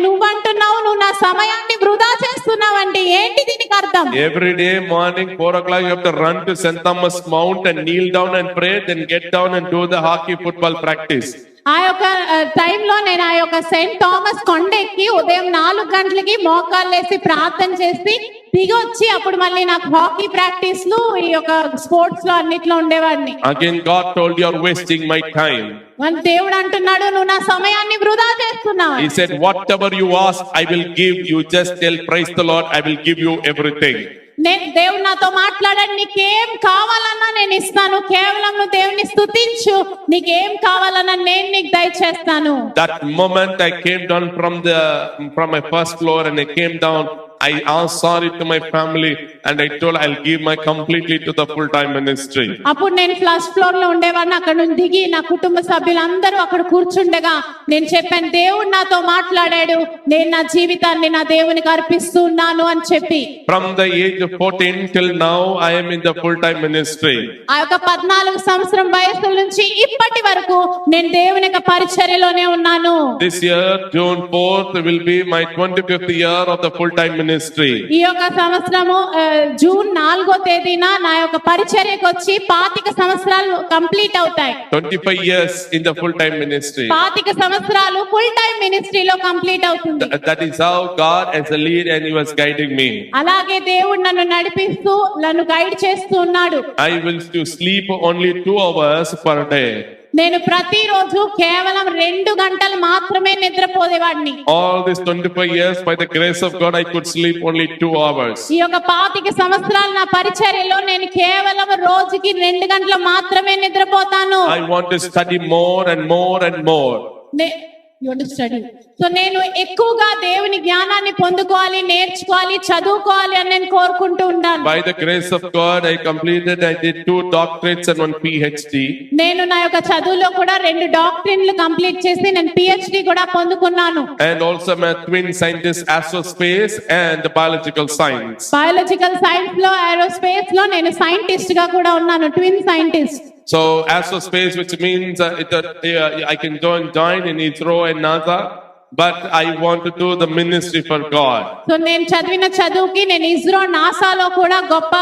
నువ్వంటున్నావు నువ్వు నా సమయాన్ని వృధా చేస్తున్నావండి. ఏంటి దీనికి అర్థం? Every day morning 4 o'clock you have to run to St. Thomas Mount and kneel down and pray, then get down and do the hockey football practice. ఆ యొక్క టైంలో నేను ఆ యొక్క సెయింట్ థామస్ కొండ ఎక్కి ఉదయం 4 గంటలకి మోకాళ్ళు వేసి ప్రార్థన చేసి దిగి వచ్చి అప్పుడు మళ్ళీ నాకు హాకీ ప్రాక్టీస్ లు ఈ యొక్క స్పోర్ట్స్ లో అన్నిట్లో ఉండేవాడిని. Again God told you are wasting my time. మన దేవుడు అంటున్నాడు నువ్వు నా సమయాన్ని వృధా చేస్తున్నావు. He said whatever you ask I will give you, just tell praise the Lord, I will give you everything. నేను దేవుడు నాతో మాట్లాడాడు, నీకేం కావాలన్నా నేను ఇస్తాను, కేవలం నువ్వు దేవుని స్తుతించు, నీకేం కావాలన్నా నేను నీకు దయచేస్తాను. That moment I came down from my first floor and I came down, I asked sorry to my family and I told I'll give my completely to the full-time ministry. అప్పుడు నేను ఫస్ట్ ఫ్లోర్ లో ఉండేవాడిని. అక్కడ నుంచి దిగి నా కుటుంబ సభ్యులందరూ అక్కడ కూర్చుండగా నేను చెప్పాను, దేవుడు నాతో మాట్లాడాడు, నేను నా జీవితాన్ని నా దేవునికి అర్పిస్తున్నాను అని చెప్పి. From the age of 14 till now I am in the full-time ministry. ఆ యొక్క 14 సంవత్సరం వయసు నుంచి ఇప్పటి వరకు నేను దేవుని యొక్క పరిచర్యలోనే ఉన్నాను. This year June 4th will be my 25th year of the full-time ministry. ఈ యొక్క సంవత్సరము జూన్ 4వ తేదీన నా యొక్క పరిచర్యకు వచ్చి 25 సంవత్సరాలు కంప్లీట్ అవుతాయి. 25 years in the full-time ministry. 25 సంవత్సరాలు ఫుల్ టైం మినిస్ట్రీలో కంప్లీట్ అవుతుంది. That is how God as a lead and he was guiding me. అలాగే దేవుడు నన్ను నడిపిస్తూ నన్ను గైడ్ చేస్తూ ఉన్నాడు. I will to sleep only 2 hours per day. నేను ప్రతిరోజు కేవలం 2 గంటలు మాత్రమే నిద్రపోయేవాడిని. All these 25 years by the grace of God I could sleep only 2 hours. ఈ యొక్క 25 సంవత్సరాల నా పరిచర్యలో నేను కేవలం రోజుకి 2 గంటలు మాత్రమే నిద్రపోతాను. I want to study more and more and more. You want to study. So నేను ఎక్కువగా దేవుని జ్ఞానాన్ని పొందుకోవాలి, నేర్చుకోవాలి, చదువుకోవాలి అని నేను కోరుకుంటూ ఉంటాను. By the grace of God I did 2 doctorates and 1 PhD. నేను నా యొక్క చదువులో కూడా 2 డాక్టరేట్లు కంప్లీట్ చేసి నేను PhD కూడా పొందుకున్నాను. And also I'm a twin scientist, aerospace and biological science. Biological science లో ఏరోస్పేస్ లో నేను సైంటిస్ట్ గా కూడా ఉన్నాను, twin scientist. So aerospace, which means I can join in ISRO and NASA, but I want to do the ministry for God. So నేను చదివిన చదువుకి నేను ఇస్రో నాసాలో కూడా గొప్ప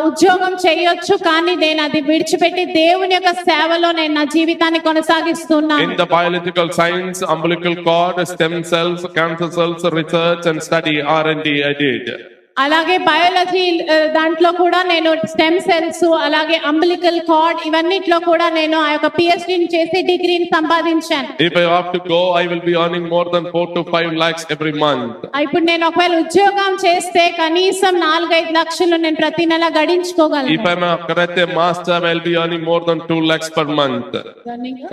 ఉద్యోగం చేయొచ్చు, కానీ నేను అది విడిచిపెట్టి దేవుని యొక్క సేవలో నేను నా జీవితాన్ని కొనసాగిస్తున్నాను. In the biological science, umbilical cord, stem cells, cancer cells, research and study, R&D I did. అలాగే బయాలజీ దాంట్లో కూడా నేను స్టెమ్ సెల్స్ అలాగే అంబిలికల్ కార్డ్ ఇవన్నిట్లో కూడా నేను ఆ యొక్క పిహెచ్డిని చేసి డిగ్రీని సంపాదించాను. If I have to go, I will be earning more than 4 to 5 lakhs every month. ఇప్పుడు నేను ఒకవేళ ఉద్యోగం చేస్తే కనీసం 4-5 లక్షలు నేను ప్రతి నెల గడించుకోగలను. If I am a karate master, I will be earning more than 2 lakhs per month.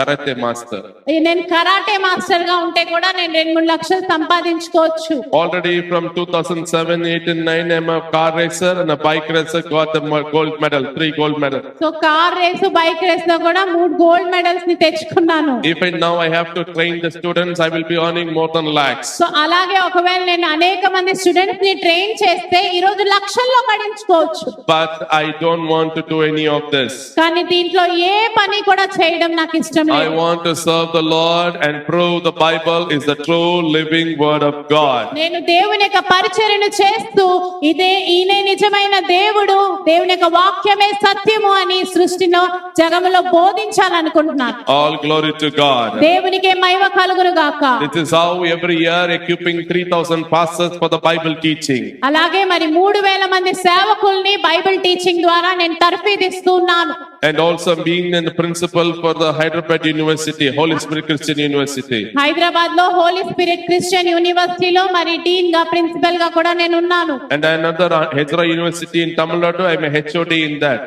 Karate master. నేను కరాటే మాస్టర్ గా ఉంటే కూడా నేను 2-3 లక్షలు సంపాదించుకోవచ్చు. Already from 2007, 8 and 9 I'm a car racer and a bike racer, got the gold medal, 3 gold medals. So car race bike race లో కూడా 3 gold medals ని తెచ్చుకున్నాను. If now I have to train the students, I will be earning more than lakhs. So అలాగే ఒకవేళ నేను అనేక మంది students ని ట్రైన్ చేస్తే ఈ రోజు లక్షల్లో గడించుకోవచ్చు. But I don't want to do any of this. కానీ దీంట్లో ఏ పని కూడా చేయడం నాకు ఇష్టం I లేదు. want to serve the Lord and prove the Bible is the true living word of God. నేను దేవుని యొక్క పరిచర్యను చేస్తూ ఈయనే నిజమైన దేవుడు, దేవుని యొక్క వాక్యమే సత్యము అని సృష్టిలో జగములో బోధించాలనుకుంటున్నాను. All glory to God. దేవునికే మహిమ కలుగును గాక. This is how every year equipping 3,000 pastors for the Bible teaching. అలాగే మరి 3,000 మంది సేవకుల్ని బైబిల్ టీచింగ్ ద్వారా నేను తర్ఫీదిస్తున్నాను. And also being the principal for the Hyderabad University, Holy Spirit Christian University. Hyderabad లో హోలీ స్పిరిట్ క్రిస్టియన్ యూనివర్సిటీలో మరి డీన్ గా ప్రిన్సిపల్ గా కూడా నేను ఉన్నాను. And another Hezra University in Tamil Nadu, I am a HOD in that.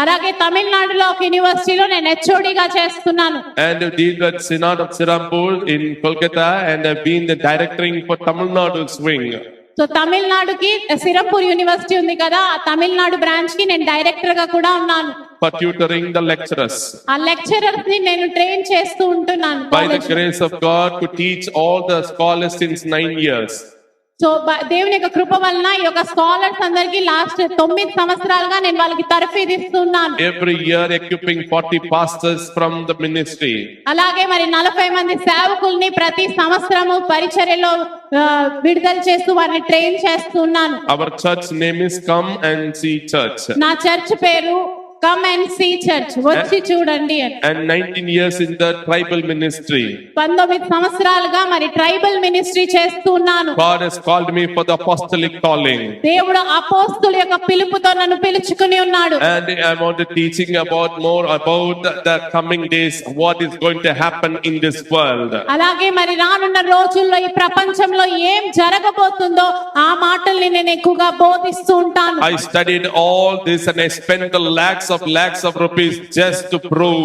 అలాగే తమిళనాడులో ఒక యూనివర్సిటీలో నేను HOD గా చేస్తున్నాను. And did the Synod of Sirampur in Kolkata, and I've been the directing for Tamil Nadu's wing. So తమిళనాడుకి Serampore university ఉంది కదా, ఆ తమిళనాడు బ్రాంచ్ కి నేను డైరెక్టర్ గా కూడా ఉన్నాను. For tutoring the lecturers. ఆ లెక్చరర్స్ ని నేను ట్రైన్ చేస్తూ ఉంటున్నాను. By the grace of God to teach all the scholars since 9 years. So దేవుని యొక్క కృప వలన ఈ యొక్క స్కాలర్స్ అందరికి లాస్ట్ 9 సంవత్సరాలుగా నేను వాళ్ళకి తర్ఫీదు ఇస్తున్నాను. Every year equipping 40 pastors from the ministry. అలాగే మరి 40 మంది సేవకుల్ని ప్రతి సంవత్సరము పరిచర్యలో విడుదల చేస్తూ వారిని ట్రైన్ చేస్తున్నాను. Our church name is Come and See Church. నా చర్చ్ పేరు కమ్ అండ్ సీ చర్చ్, వచ్చి చూడండి అని. And 19 years in the tribal ministry. 19 సంవత్సరాలుగా మరి ట్రైబల్ మినిస్ట్రీ చేస్తున్నాను. God has called me for the apostolic calling. దేవుడు అపోస్తలుల యొక్క పిలుపుతో నన్ను పిలుచుకుని ఉన్నాడు. And I want to teaching about more about the coming days, what is going to happen in this world. అలాగే మరి రానున్న రోజుల్లో ఈ ప్రపంచంలో ఏం జరగబోతుందో ఆ మాటల్ని నేను ఎక్కువగా బోధిస్తూ ఉంటాను. I studied all this and I spent the lakhs of rupees just to prove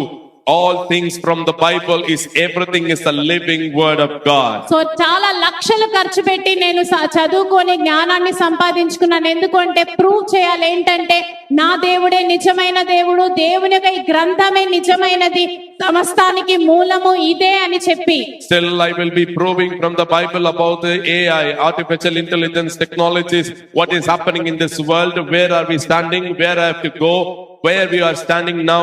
all things from the Bible is everything is the living word of God. So చాలా లక్షలు ఖర్చు పెట్టి నేను చదువుకొని జ్ఞానాన్ని సంపాదించుకున్నాను. ఎందుకంటే ప్రూవ్ చేయాలి ఏంటంటే నా దేవుడే నిజమైన దేవుడు, దేవుని యొక్క ఈ గ్రంథమే నిజమైనది, సమస్తానికి మూలము ఇదే అని చెప్పి. Still I will be proving from the Bible about the AI, artificial intelligence technologies, what is happening in this world, where are we standing, where I have to go, where we are standing now.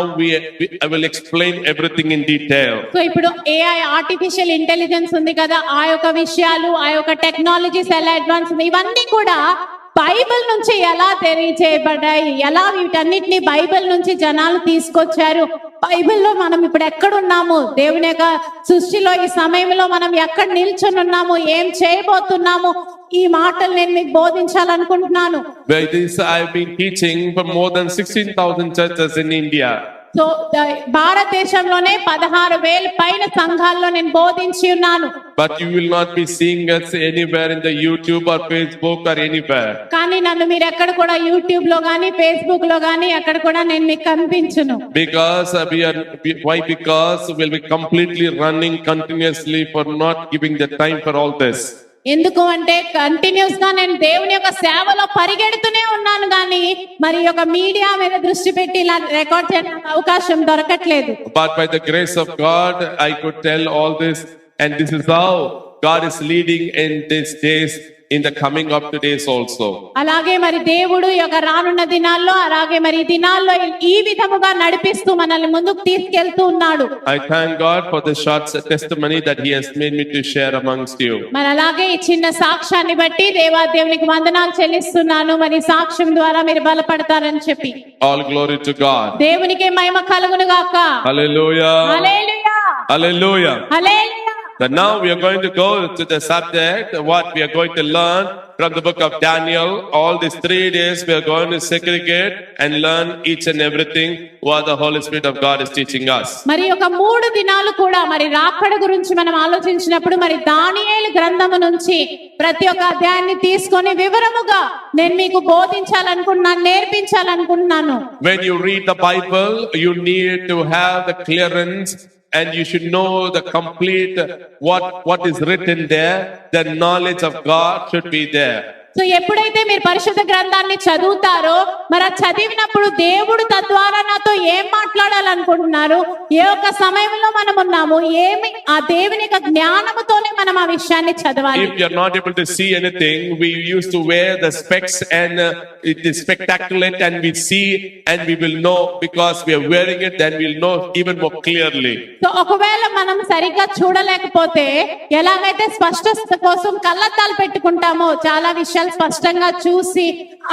I will explain everything in detail. So ఇప్పుడు AI artificial intelligence ఉంది కదా, ఆ యొక్క విషయాలు, ఆ యొక్క technologies ఎలా advance ఉంది, ఇవన్నీ కూడా బైబిల్ నుంచి ఎలా తెలియజేయబడ్డాయి, ఎలా వీటన్నిటిని బైబిల్ నుంచి జనాలు తీసుకొచ్చారు, బైబిల్లో మనం ఇప్పుడు ఎక్కడున్నాము, దేవుని యొక్క సృష్టిలో ఈ సమయంలో మనం ఎక్కడ నిల్చొని ఉన్నాము, ఏం చేయబోతున్నాము, ఈ మాటలు నేను మీకు బోధించాలనుకుంటున్నాను. By this I have been teaching for more than 16,000 churches in India. So భారతదేశంలోనే 16,000 పైన సంఘాల్లో నేను బోధించి ఉన్నాను. But you will not be seeing us anywhere in the YouTube or Facebook or anywhere. కానీ నన్ను మీరు ఎక్కడ కూడా యూట్యూబ్ లో గానీ ఫేస్బుక్ లో గానీ ఎక్కడ కూడా నేను మీకు కనిపించను. Because why? Because we'll be completely running continuously for not giving the time for all this. ఎందుకు అంటే కంటిన్యూస్ గా నేను దేవుని యొక్క సేవలో పరిగెడుతూనే ఉన్నాను, కానీ మరి యొక్క మీడియా మీద దృష్టి పెట్టి ఇలా రికార్డ్ చేయడానికి అవకాశం దొరకట్లేదు. But by the grace of God, I could tell all this, and this is how God is leading in these days, in the coming of the days also. అలాగే మరి దేవుడు యొక్క రానున్న దినాల్లో, అలాగే మరి ఈ దినాల్లో ఈ విధముగా నడిపిస్తూ మనల్ని ముందుకు తీసుకెళ్తూ ఉన్నాడు. I thank God for the short testimony that He has made me to share amongst you. మరి అలాగే ఈ చిన్న సాక్ష్యాన్ని బట్టి దేవునికి వందనాలు చెల్లిస్తున్నాను. మరి సాక్ష్యం ద్వారా మీరు బలపడతారని చెప్పి. All glory to God. దేవునికి మహిమ కలుగును గాక. Hallelujah. Hallelujah. Hallelujah. Hallelujah. But now we are going to go to the subject, what we are going to learn from the book of Daniel. All these 3 days we are going to segregate and learn each and everything what the Holy Spirit of God is teaching us. మరి ఒక 3 దినాలు కూడా మరి రాకడ గురించి మనం ఆలోచించినప్పుడు మరి దానియేలు గ్రంథము నుంచి ప్రతి ఒక్క అధ్యాయాన్ని తీసుకొని వివరముగా నేను మీకు బోధించాలనుకుంటున్నాను, నేర్పించాలనుకుంటున్నాను. When you read the Bible, you need to have the clearance and you should know the complete what is written there. The knowledge of God should be there. So ఎప్పుడైతే మీరు పరిశుద్ధ గ్రంథాన్ని చదువుతారో మరి ఆ చదివినప్పుడు దేవుడు తద్వారా నాతో ఏం మాట్లాడాలనుకుంటున్నారు, ఏ ఒక్క సమయంలో మనం ఉన్నాము, ఏమి ఆ దేవుని యొక్క జ్ఞానముతోనే మనం ఆ విషయాన్ని చదవాలి. If you are not able to see anything, we used to wear the specs and it is spectacular and we see and we will know because we are wearing it, then we'll know even more clearly. So ఒకవేళ మనం సరిగ్గా చూడలేకపోతే ఎలాగైతే స్పష్టత కోసం కళ్ళద్దాలు పెట్టుకుంటామో చాలా విషయాలు స్పష్టంగా చూసి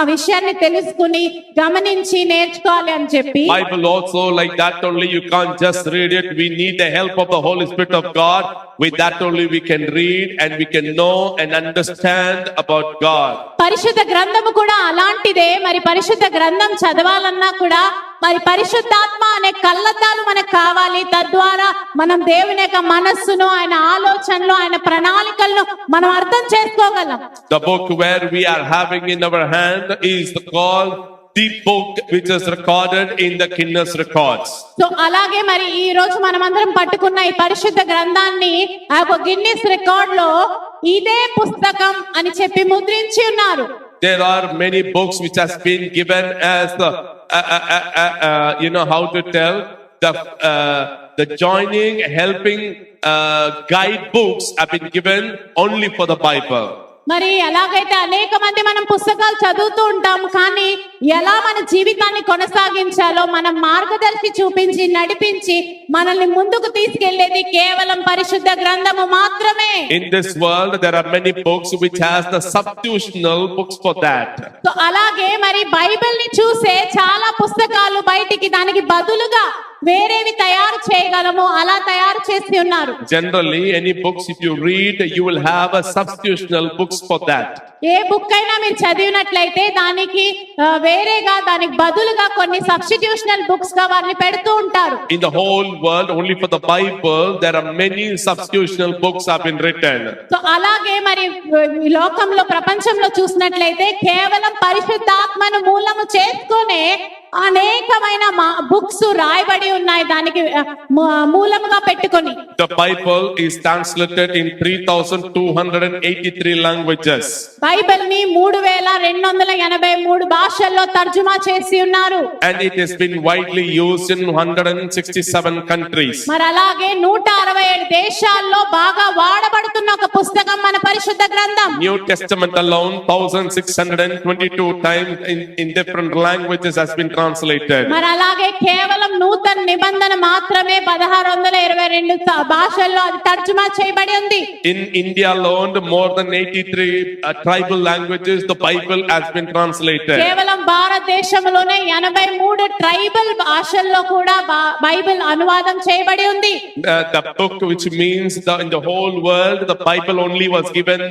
ఆ విషయాన్ని తెలుసుకుని గమనించి నేర్చుకోవాలి అని చెప్పి. Bible also like that only, you can't just read it. We need the help of the Holy Spirit of God. With that only we can read and we can know and understand about God. పరిశుద్ధ గ్రంథము కూడా అలాంటిదే. మరి పరిశుద్ధ గ్రంథం చదవాలన్నా కూడా మరి పరిశుద్ధాత్మ అనే కళ్ళద్దాలు మనకు కావాలి. తద్వారా మనం దేవుని యొక్క మనస్సును, ఆయన ఆలోచనలు, ఆయన ప్రణాళికలను మనం అర్థం చేసుకోగలం. The book where we are having in our hand is called the book which is recorded in the Guinness records. So అలాగే మరి ఈ రోజు మనమందరం పట్టుకున్న ఈ పరిశుద్ధ గ్రంథాన్ని ఆ గిన్నిస్ రికార్డ్ లో ఇదే పుస్తకం అని చెప్పి ముద్రించి ఉన్నారు. There are many books which has been given as the you know how to tell the joining helping guide books have been given only for the Bible. మరి ఎలాగైతే అనేక మంది మనం పుస్తకాలు చదువుతూ ఉంటాం, కానీ ఎలా మన జీవితాన్ని కొనసాగించాలో మనం మార్గదర్శి చూపించి నడిపించి మనల్ని ముందుకు తీసుకెళ్లేది కేవలం పరిశుద్ధ గ్రంథము మాత్రమే. In this world, there are many books which has the substitutional books for that. So అలాగే మరి బైబిల్ ని చూసే చాలా పుస్తకాలు బయటికి దానికి బదులుగా వేరేవి తయారు చేయగలము, అలా తయారు చేసి ఉన్నారు. Generally, any books if you read, you will have a substitutional books for that. A book అయినా మీరు చదివినట్లయితే దానికి వేరేగా దానికి బదులుగా కొన్ని సబ్స్టిట్యూషనల్ బుక్స్ గా వారిని పెడుతూ ఉంటారు. In the whole world, only for the Bible, there are many substitutional books have been written. So అలాగే మరి ఈ లోకంలో ప్రపంచంలో చూసినట్లయితే కేవలం పరిశుద్ధాత్మను మూలము చేసుకునే అనేకమైన బుక్స్ రాయబడి ఉన్నాయి దానికి మూలముగా పెట్టుకొని. The Bible is translated in 3,283 languages. Bible ని 3,283 భాషల్లో తర్జుమా చేసి ఉన్నారు. And it has been widely used in 167 countries. మరి అలాగే 167 దేశాల్లో బాగా వాడబడుతున్న ఒక పుస్తకం మన పరిశుద్ధ గ్రంథం. New Testament alone 1622 times in different languages has been translated. మరి అలాగే కేవలం నూతన నిబంధన మాత్రమే 1622 భాషల్లో అది తర్జుమా చేయబడి ఉంది. In India alone, more than 83 tribal languages, the Bible has been translated. కేవలం భారతదేశంలోనే 83 ట్రైబల్ భాషల్లో కూడా బైబిల్ అనువాదం చేయబడి ఉంది. The book which means in the whole world, the Bible only was given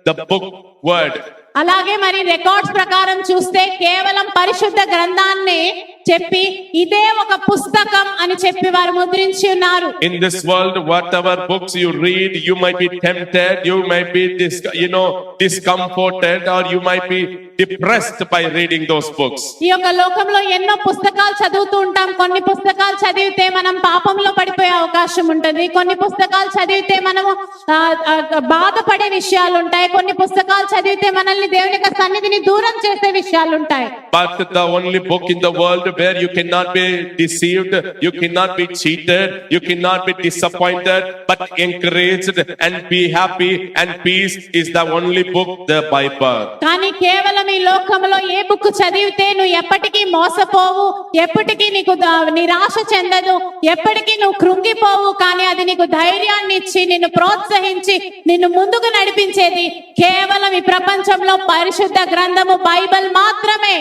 the book word. అలాగే మరి రికార్డ్స్ ప్రకారం చూస్తే కేవలం పరిశుద్ధ గ్రంథాన్ని చెప్పి ఇదే ఒక పుస్తకం అని చెప్పి వారు ముద్రించి ఉన్నారు. In this world, whatever books you read, you might be tempted, you might be discomforted, or you might be depressed by reading those books. ఈ యొక్క లోకంలో ఎన్నో పుస్తకాలు చదువుతూ ఉంటాం. కొన్ని పుస్తకాలు చదివితే మనం పాపంలో పడిపోయే అవకాశం ఉంటుంది. కొన్ని పుస్తకాలు చదివితే మనము బాధపడే విషయాలు ఉంటాయి. కొన్ని పుస్తకాలు చదివితే మనల్ని దేవుని యొక్క సన్నిధిని దూరం చేసే విషయాలు ఉంటాయి. But the only book in the world where you cannot be deceived, you cannot be cheated, you cannot be disappointed, but encouraged and be happy and peace is the only book, the Bible. కానీ కేవలం ఈ లోకంలో ఏ book చదివితే నువ్వు ఎప్పటికీ మోసపోవు, ఎప్పటికీ నీకు నిరాశ చెందదు, ఎప్పటికీ నువ్వు కృంగిపోవు, కానీ అది నీకు ధైర్యాన్ని ఇచ్చి నిన్ను ప్రోత్సహించి నిన్ను ముందుకు నడిపించేది కేవలం ఈ ప్రపంచంలో పరిశుద్ధ గ్రంథము బైబిల్ మాత్రమే.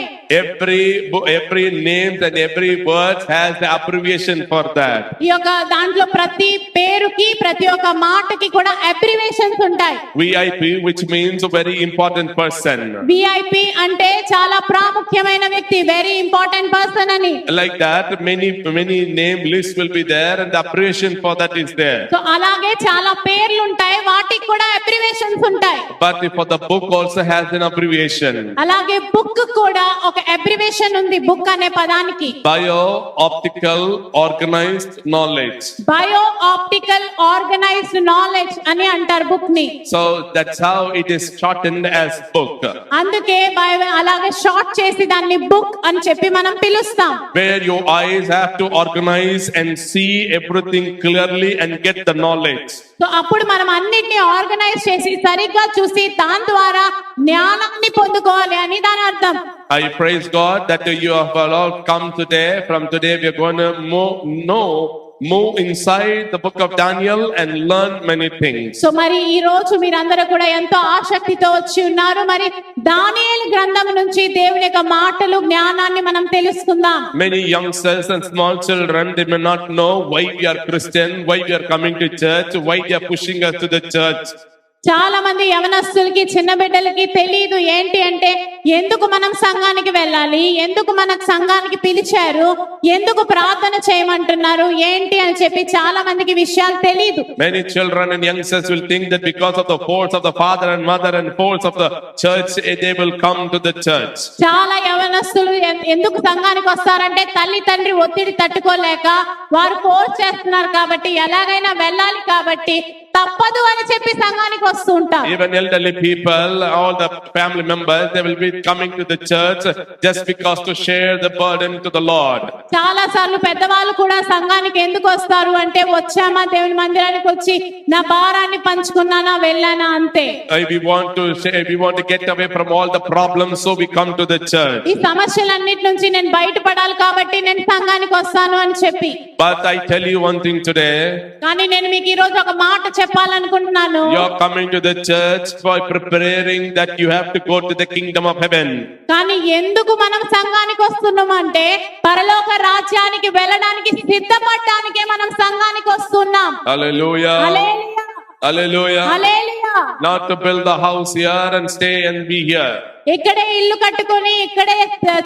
Every name and every word has the abbreviation for that. ఈ యొక్క దాంట్లో ప్రతి పేరుకి ప్రతి ఒక్క మాటకి కూడా అబ్రివేషన్స్ ఉంటాయి. VIP, which means a very important person. VIP అంటే చాలా ప్రాముఖ్యమైన వ్యక్తి, వెరీ ఇంపార్టెంట్ పర్సన్ అని. Like that, many name lists will be there, and the abbreviation for that is there. So అలాగే చాలా పేర్లు ఉంటాయి, వాటికి కూడా అబ్రివేషన్స్ ఉంటాయి. But for the book also has an abbreviation. అలాగే బుక్ కూడా ఒక అబ్రివేషన్ ఉంది బుక్ అనే పదానికి. Bio, optical, organized knowledge. Bio optical organised knowledge అని అంటారు బుక్ ని. So that's how it is shortened as book. అందుకే అలాగే షార్ట్ చేసి దాన్ని బుక్ అని చెప్పి మనం పిలుస్తాం. Where your eyes have to organize and see everything clearly and get the knowledge. So అప్పుడు మనం అన్నిటిని ఆర్గనైజ్ చేసి సరిగ్గా చూసి దాని ద్వారా జ్ఞానాన్ని పొందుకోవాలి అని దాని అర్థం. I praise God that you have all come today. From today we are going to move inside the book of Daniel and learn many things. So మరి ఈ రోజు మీరందరూ కూడా ఎంతో ఆసక్తితో వచ్చి ఉన్నారు. మరి దానియేలు గ్రంథం నుంచి దేవుని యొక్క మాటలు జ్ఞానాన్ని మనం తెలుసుకుందాం. Many youngsters and small children, they may not know why we are Christian, why we are coming to church, why they are pushing us to the church. చాలా మంది యవనస్తులకి చిన్న బిడ్డలకి తెలియదు ఏంటి అంటే ఎందుకు మనం సంఘానికి వెళ్ళాలి, ఎందుకు మనకు సంఘానికి పిలిచారు, ఎందుకు ప్రార్థన చేయమంటున్నారు ఏంటి అని చెప్పి చాలా మందికి విషయాలు తెలియదు. Many children and youngsters will think that because of the force of the father and mother and force of the church, they will come to the church. చాలా యవనస్తులు ఎందుకు సంఘానికి వస్తారంటే తల్లి తండ్రి ఒత్తిడి తట్టుకోలేక వారు ఫోర్స్ చేస్తున్నారు కాబట్టి ఎలాగైనా వెళ్ళాలి కాబట్టి తప్పదు అని చెప్పి సంఘానికి వస్తూ ఉంటారు. Even elderly people, all the family members, they will be coming to the church just because to share the burden to the Lord. చాలా సార్లు పెద్దవాళ్ళు కూడా సంఘానికి ఎందుకు వస్తారు అంటే వచ్చామా దేవుని మందిరానికి వచ్చి నా భారాన్ని పంచుకున్నానా వెళ్ళానా అంతే. We want to get away from all the problems, so we come to the church. ఈ సమస్యలన్నిటి నుంచి నేను బయటపడాలి కాబట్టి నేను సంఘానికి వస్తాను అని చెప్పి. But I tell you one thing today. కానీ నేను మీకు ఈ రోజు ఒక మాట చెప్పాలనుకుంటున్నాను. You are coming to the church for preparing that you have to go to the kingdom of heaven. కానీ ఎందుకు మనం సంఘానికి వస్తున్నాం అంటే పరలోక రాజ్యానికి వెళ్ళడానికి సిద్ధపడడానికే మనం సంఘానికి వస్తున్నాం. Hallelujah. Hallelujah. Hallelujah. Hallelujah. Not to build the house here and stay and be here. ఇక్కడే ఇల్లు కట్టుకొని ఇక్కడే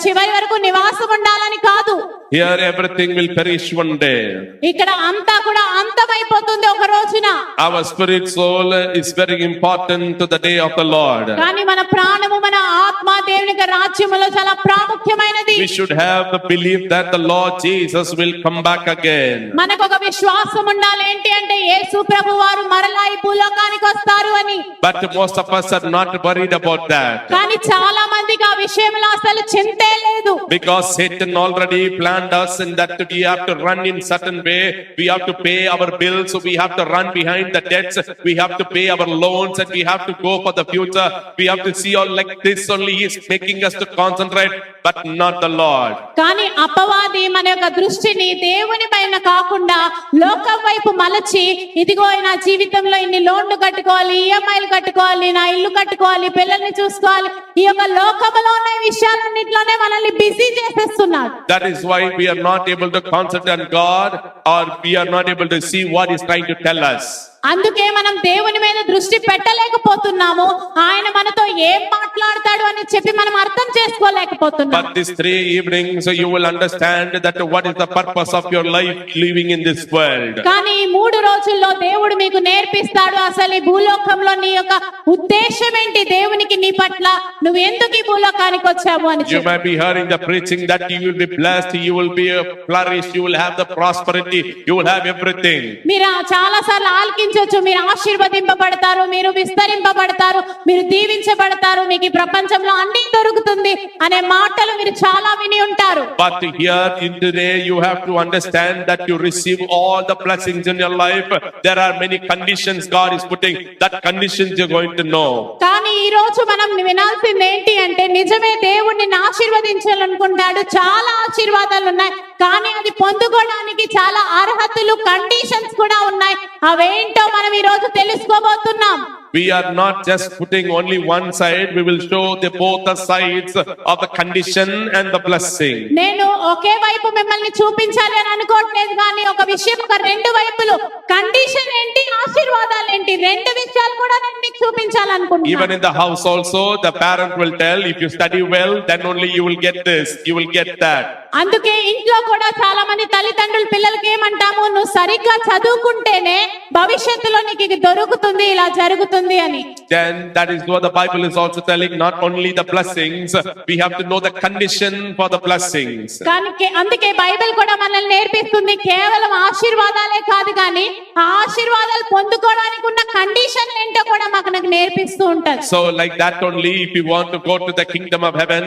చివరి వరకు నివాసం ఉండాలని కాదు. Here everything will perish one day. ఇక్కడ అంతా కూడా అంతమైపోతుంది ఒక రోజున. Our spirit soul is very important to the day of the Lord. కానీ మన ప్రాణము మన ఆత్మ దేవుని యొక్క రాజ్యములో చాలా ప్రాముఖ్యమైనది. We should have the belief that the Lord Jesus will come back again. మనకు ఒక విశ్వాసం ఉండాలి ఏంటి అంటే యేసు ప్రభు వారు మరలా ఈ భూలోకానికి వస్తారు అని. But most of us are not worried about that. కానీ చాలా మందికి ఆ విషయంలో అసలు చింతే లేదు. Because Satan already planned us in that we have to run in certain way. We have to pay our bills, so we have to run behind the debts. We have to pay our loans and we have to go for the future. We have to see all like this only. He is making us to concentrate, but not the Lord. కానీ అపవాది మన యొక్క దృష్టిని దేవుని పైన కాకుండా లోకం వైపు మలచి ఇదిగో నా జీవితంలో ఇన్ని లోన్లు కట్టుకోవాలి, ఈఎంఐలు కట్టుకోవాలి, నా ఇల్లు కట్టుకోవాలి, పిల్లల్ని చూసుకోవాలి, ఈ యొక్క లోకములో ఉన్న విషయాలన్నిటిలోనే మనల్ని బిజీ చేసేస్తున్నాడు. That is why we are not able to concentrate on God, or we are not able to see what He is trying to tell us. అందుకే మనం దేవుని మీద దృష్టి పెట్టలేకపోతున్నాము. ఆయన మనతో ఏం మాట్లాడతాడు అని చెప్పి మనం అర్థం చేసుకోలేకపోతున్నాం. But these 3 evenings you will understand that what is the purpose of your life living in this world. కానీ ఈ 3 రోజుల్లో దేవుడు మీకు నేర్పిస్తాడు అసలు ఈ భూలోకంలో నీ యొక్క ఉద్దేశం ఏంటి, దేవునికి నీ పట్ల నువ్వు ఎందుకు ఈ భూలోకానికి వచ్చావు అని You may be hearing the preaching that you will be blessed, you will be flourished, you will have the prosperity, you will have everything. మీరు చాలా సార్లు ఆలకించవచ్చు, మీరు ఆశీర్వదింపబడతారు, మీరు విస్తరింపబడతారు, మీరు దీవించబడతారు, మీకు ఈ ప్రపంచంలో అన్ని దొరుకుతుంది అనే మాటలు మీరు చాలా విని ఉంటారు. But here in today you have to understand that you receive all the blessings in your life. There are many conditions God is putting. That conditions you're going to know. కానీ ఈ రోజు మనం వినాల్సింది ఏంటి అంటే నిజమే దేవుణ్ణి ఆశీర్వదించాలనుకుంటాడు, చాలా ఆశీర్వాదాలు ఉన్నాయి, కానీ అది పొందుకోవడానికి చాలా అర్హతలు కండిషన్స్ కూడా ఉన్నాయి. అవేంటో మనం ఈ రోజు తెలుసుకోబోతున్నాం. We are not just putting only one side. We will show both the sides of the condition and the blessing. నేను ఒకే వైపు మిమ్మల్ని చూపించాలి అని అనుకోవట్లేదు, కానీ ఒక విషయం ఒక 2 వైపులు, కండిషన్ ఏంటి, ఆశీర్వాదాలు ఏంటి, 2 విషయాలు కూడా నేను మీకు చూపించాలనుకుంటున్నాను. Even in the house also, the parent will tell, if you study well, then only you will get this, you will get that. అందుకే ఇంట్లో కూడా చాలా మంది తల్లిదండ్రులు పిల్లలకి ఏమంటాము, నువ్వు సరిగ్గా చదువుకుంటేనే భవిష్యత్తులో నీకు ఇది దొరుకుతుంది, ఇలా జరుగుతుంది అని. Then that is what the Bible is also telling, not only the blessings, we have to know the condition for the blessings. కానీ అందుకే బైబిల్ కూడా మనల్ని నేర్పిస్తుంది కేవలం ఆశీర్వాదాలే కాదు, కానీ ఆ ఆశీర్వాదాలు పొందుకోవడానికి ఉన్న కండిషన్లు ఏంటో కూడా నాకు నేర్పిస్తూ ఉంటారు. So like that only, if you want to go to the kingdom of heaven,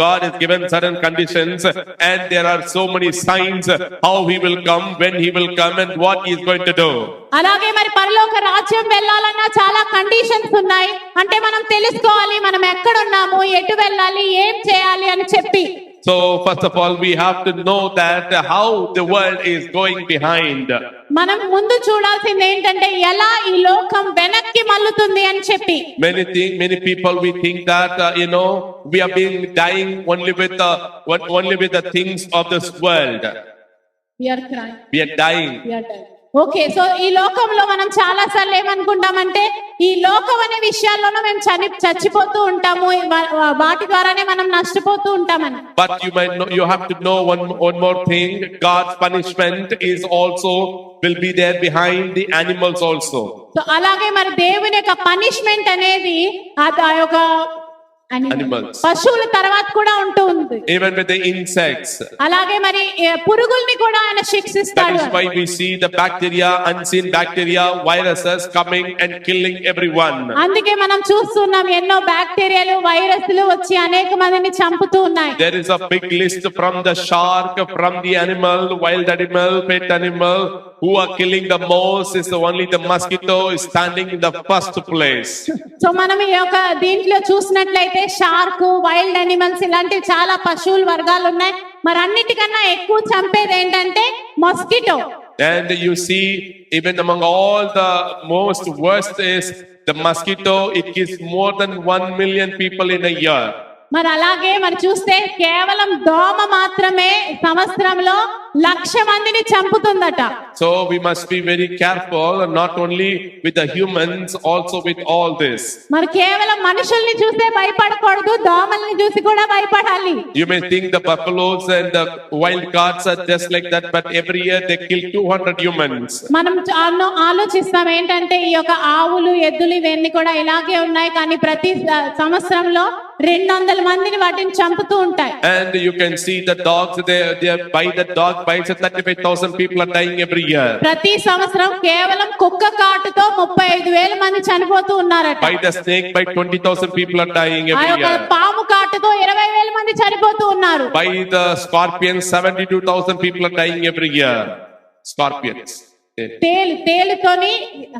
God has given certain conditions, and there are so many signs how He will come, when He will come, and what He is going to do. అలాగే మరి పరలోక రాజ్యం వెళ్ళాలన్నా చాలా conditions ఉన్నాయి. అంటే మనం తెలుసుకోవాలి మనం ఎక్కడ ఉన్నాము, ఎటు వెళ్ళాలి, ఏం చేయాలి అని చెప్పి. So first of all, we have to know that how the world is going behind. మనం ముందు చూడాల్సింది ఏంటంటే ఎలా ఈ లోకం వెనక్కి మల్లుతుంది అని చెప్పి. Many people we think that we are being dying only with the things of this world. We are crying. We are dying. Okay, so ఈ లోకంలో మనం చాలా సార్లు ఏమనుకుంటామంటే ఈ లోకం అనే విషయాల్లోనూ మేము చచ్చిపోతూ ఉంటాము, వాటి ద్వారానే మనం నష్టపోతూ ఉంటామని. But you have to know one more thing. God's punishment is also will be there behind the animals also. So అలాగే మరి దేవుని యొక్క పనిష్మెంట్ అనేది ఆ యొక్క animals. పశువుల తర్వాత కూడా ఉంటూ ఉంది. Even with the insects. అలాగే మరి పురుగుల్ని కూడా ఆయన That శిక్షిస్తాడు. is why we see the bacteria, unseen bacteria, viruses coming and killing everyone. అందుకే మనం చూస్తున్నాం ఎన్నో బ్యాక్టీరియాలు వైరస్లు వచ్చి అనేక మందిని చంపుతూ ఉన్నాయి. There is a big list from the shark, from the animal, wild animal, pet animal, who are killing the most is only the mosquito is standing in the first place. So మనం ఈ యొక్క దీంట్లో చూసినట్లయితే shark, wild animals ఇలాంటి చాలా పశువుల వర్గాలు ఉన్నాయి. మరి అన్నిటికన్నా ఎక్కువ చంపేది ఏంటంటే mosquito. And you see, even among all the most worst is the mosquito. It kills more than 1 million people in a year. మరి అలాగే మరి చూస్తే కేవలం దోమ మాత్రమే సంవత్సరంలో 1,00,000 మందిని చంపుతుందట. So we must be very careful, not only with the humans, also with all this. మరి కేవలం మనుషుల్ని చూస్తే భయపడకూడదు, దోమల్ని చూసి కూడా భయపడాలి. You may think the buffaloes and the wild cats are just like that, but every year they kill 200 humans. మనం ఆలోచిస్తాం ఏంటంటే ఈ యొక్క ఆవులు, ఎద్దులు ఇవన్నీ కూడా ఇలాగే ఉన్నాయి, కానీ ప్రతి సంవత్సరంలో 200 మందిని వాటిని చంపుతూ ఉంటాయి. And you can see the dogs, they by the dog bites, 35,000 people are dying every year. ప్రతి సంవత్సరం కేవలం కుక్క కాటుతో 35,000 మంది చనిపోతూ ఉన్నారట. By the snake bite, 20,000 people are dying ఆ every యొక్క year. పాము కాటుతో 20,000 మంది చనిపోతూ ఉన్నారు. By the scorpion, 72,000 people are dying every year. Scorpions. తేలుతోని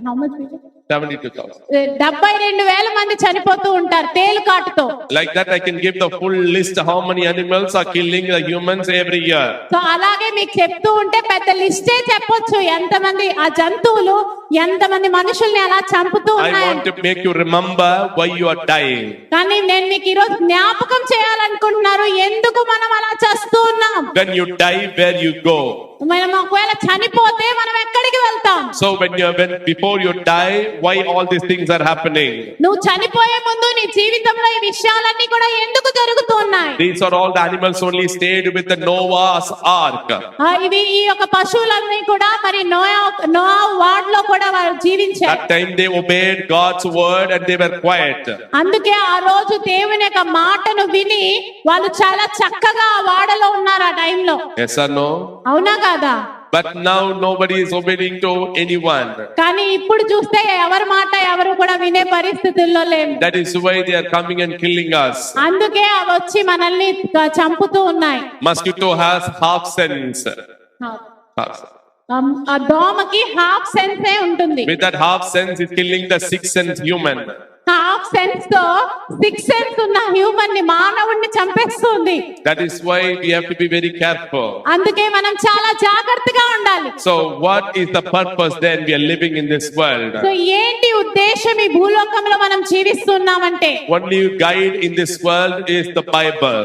how much people? 72,000. 72,000 మంది చనిపోతూ ఉంటారు తేలు కాటుతో. Like that, I can give the full list how many animals are killing the humans every year. So అలాగే మీకు చెప్తూ ఉంటే పెద్ద లిస్టే చెప్పొచ్చు ఎంతమంది ఆ జంతువులు ఎంతమంది మనుషుల్ని అలా చంపుతూ I ఉన్నాయి. want to make you remember why you are dying. కానీ నేను మీకు ఈరోజు జ్ఞాపకం చేయాలనుకుంటున్నారు ఎందుకు మనం అలా చేస్తూ ఉన్నాం. When you die, where you go? మనం ఒకవేళ చనిపోతే మనం ఎక్కడికి వెళ్తాం? So when before you die, why all these things are happening? నువ్వు చనిపోయే ముందు నీ జీవితంలో ఈ విషయాలన్నీ కూడా ఎందుకు జరుగుతూ ఉన్నాయి? These are all the animals only stayed with the Noah's ark. ఇవి ఈ యొక్క పశువులన్నీ కూడా మరి నోయా వాడలో కూడా వారు జీవించారు. That time they obeyed God's word and they were quiet. అందుకే ఆ రోజు దేవుని యొక్క మాటను విని వాళ్ళు చాలా చక్కగా ఆ వాడలో ఉన్నారు ఆ టైంలో. Yes or no? అవునా కాదా? But now nobody is obeying to anyone. కానీ ఇప్పుడు చూస్తే ఎవరి మాట ఎవరు కూడా వినే పరిస్థితుల్లో లేరు. That is why they are coming and killing us. అందుకే అవి వచ్చి మనల్ని చంపుతూ ఉన్నాయి. Mosquito has half sense. Half. ఆ దోమకి హాఫ్ సెన్సే ఉంటుంది. With that half sense, it's killing the sixth sense human. Half sense తో 6 సెన్స్ ఉన్న హ్యూమన్ ని మానవుణ్ణి చంపేస్తుంది. That is why we have to be very careful. అందుకే మనం చాలా జాగ్రత్తగా ఉండాలి. So what is the purpose then we are living in this world? So ఏంటి ఉద్దేశం ఈ భూలోకంలో మనం జీవిస్తున్నామంటే? Only guide in this world is the Bible.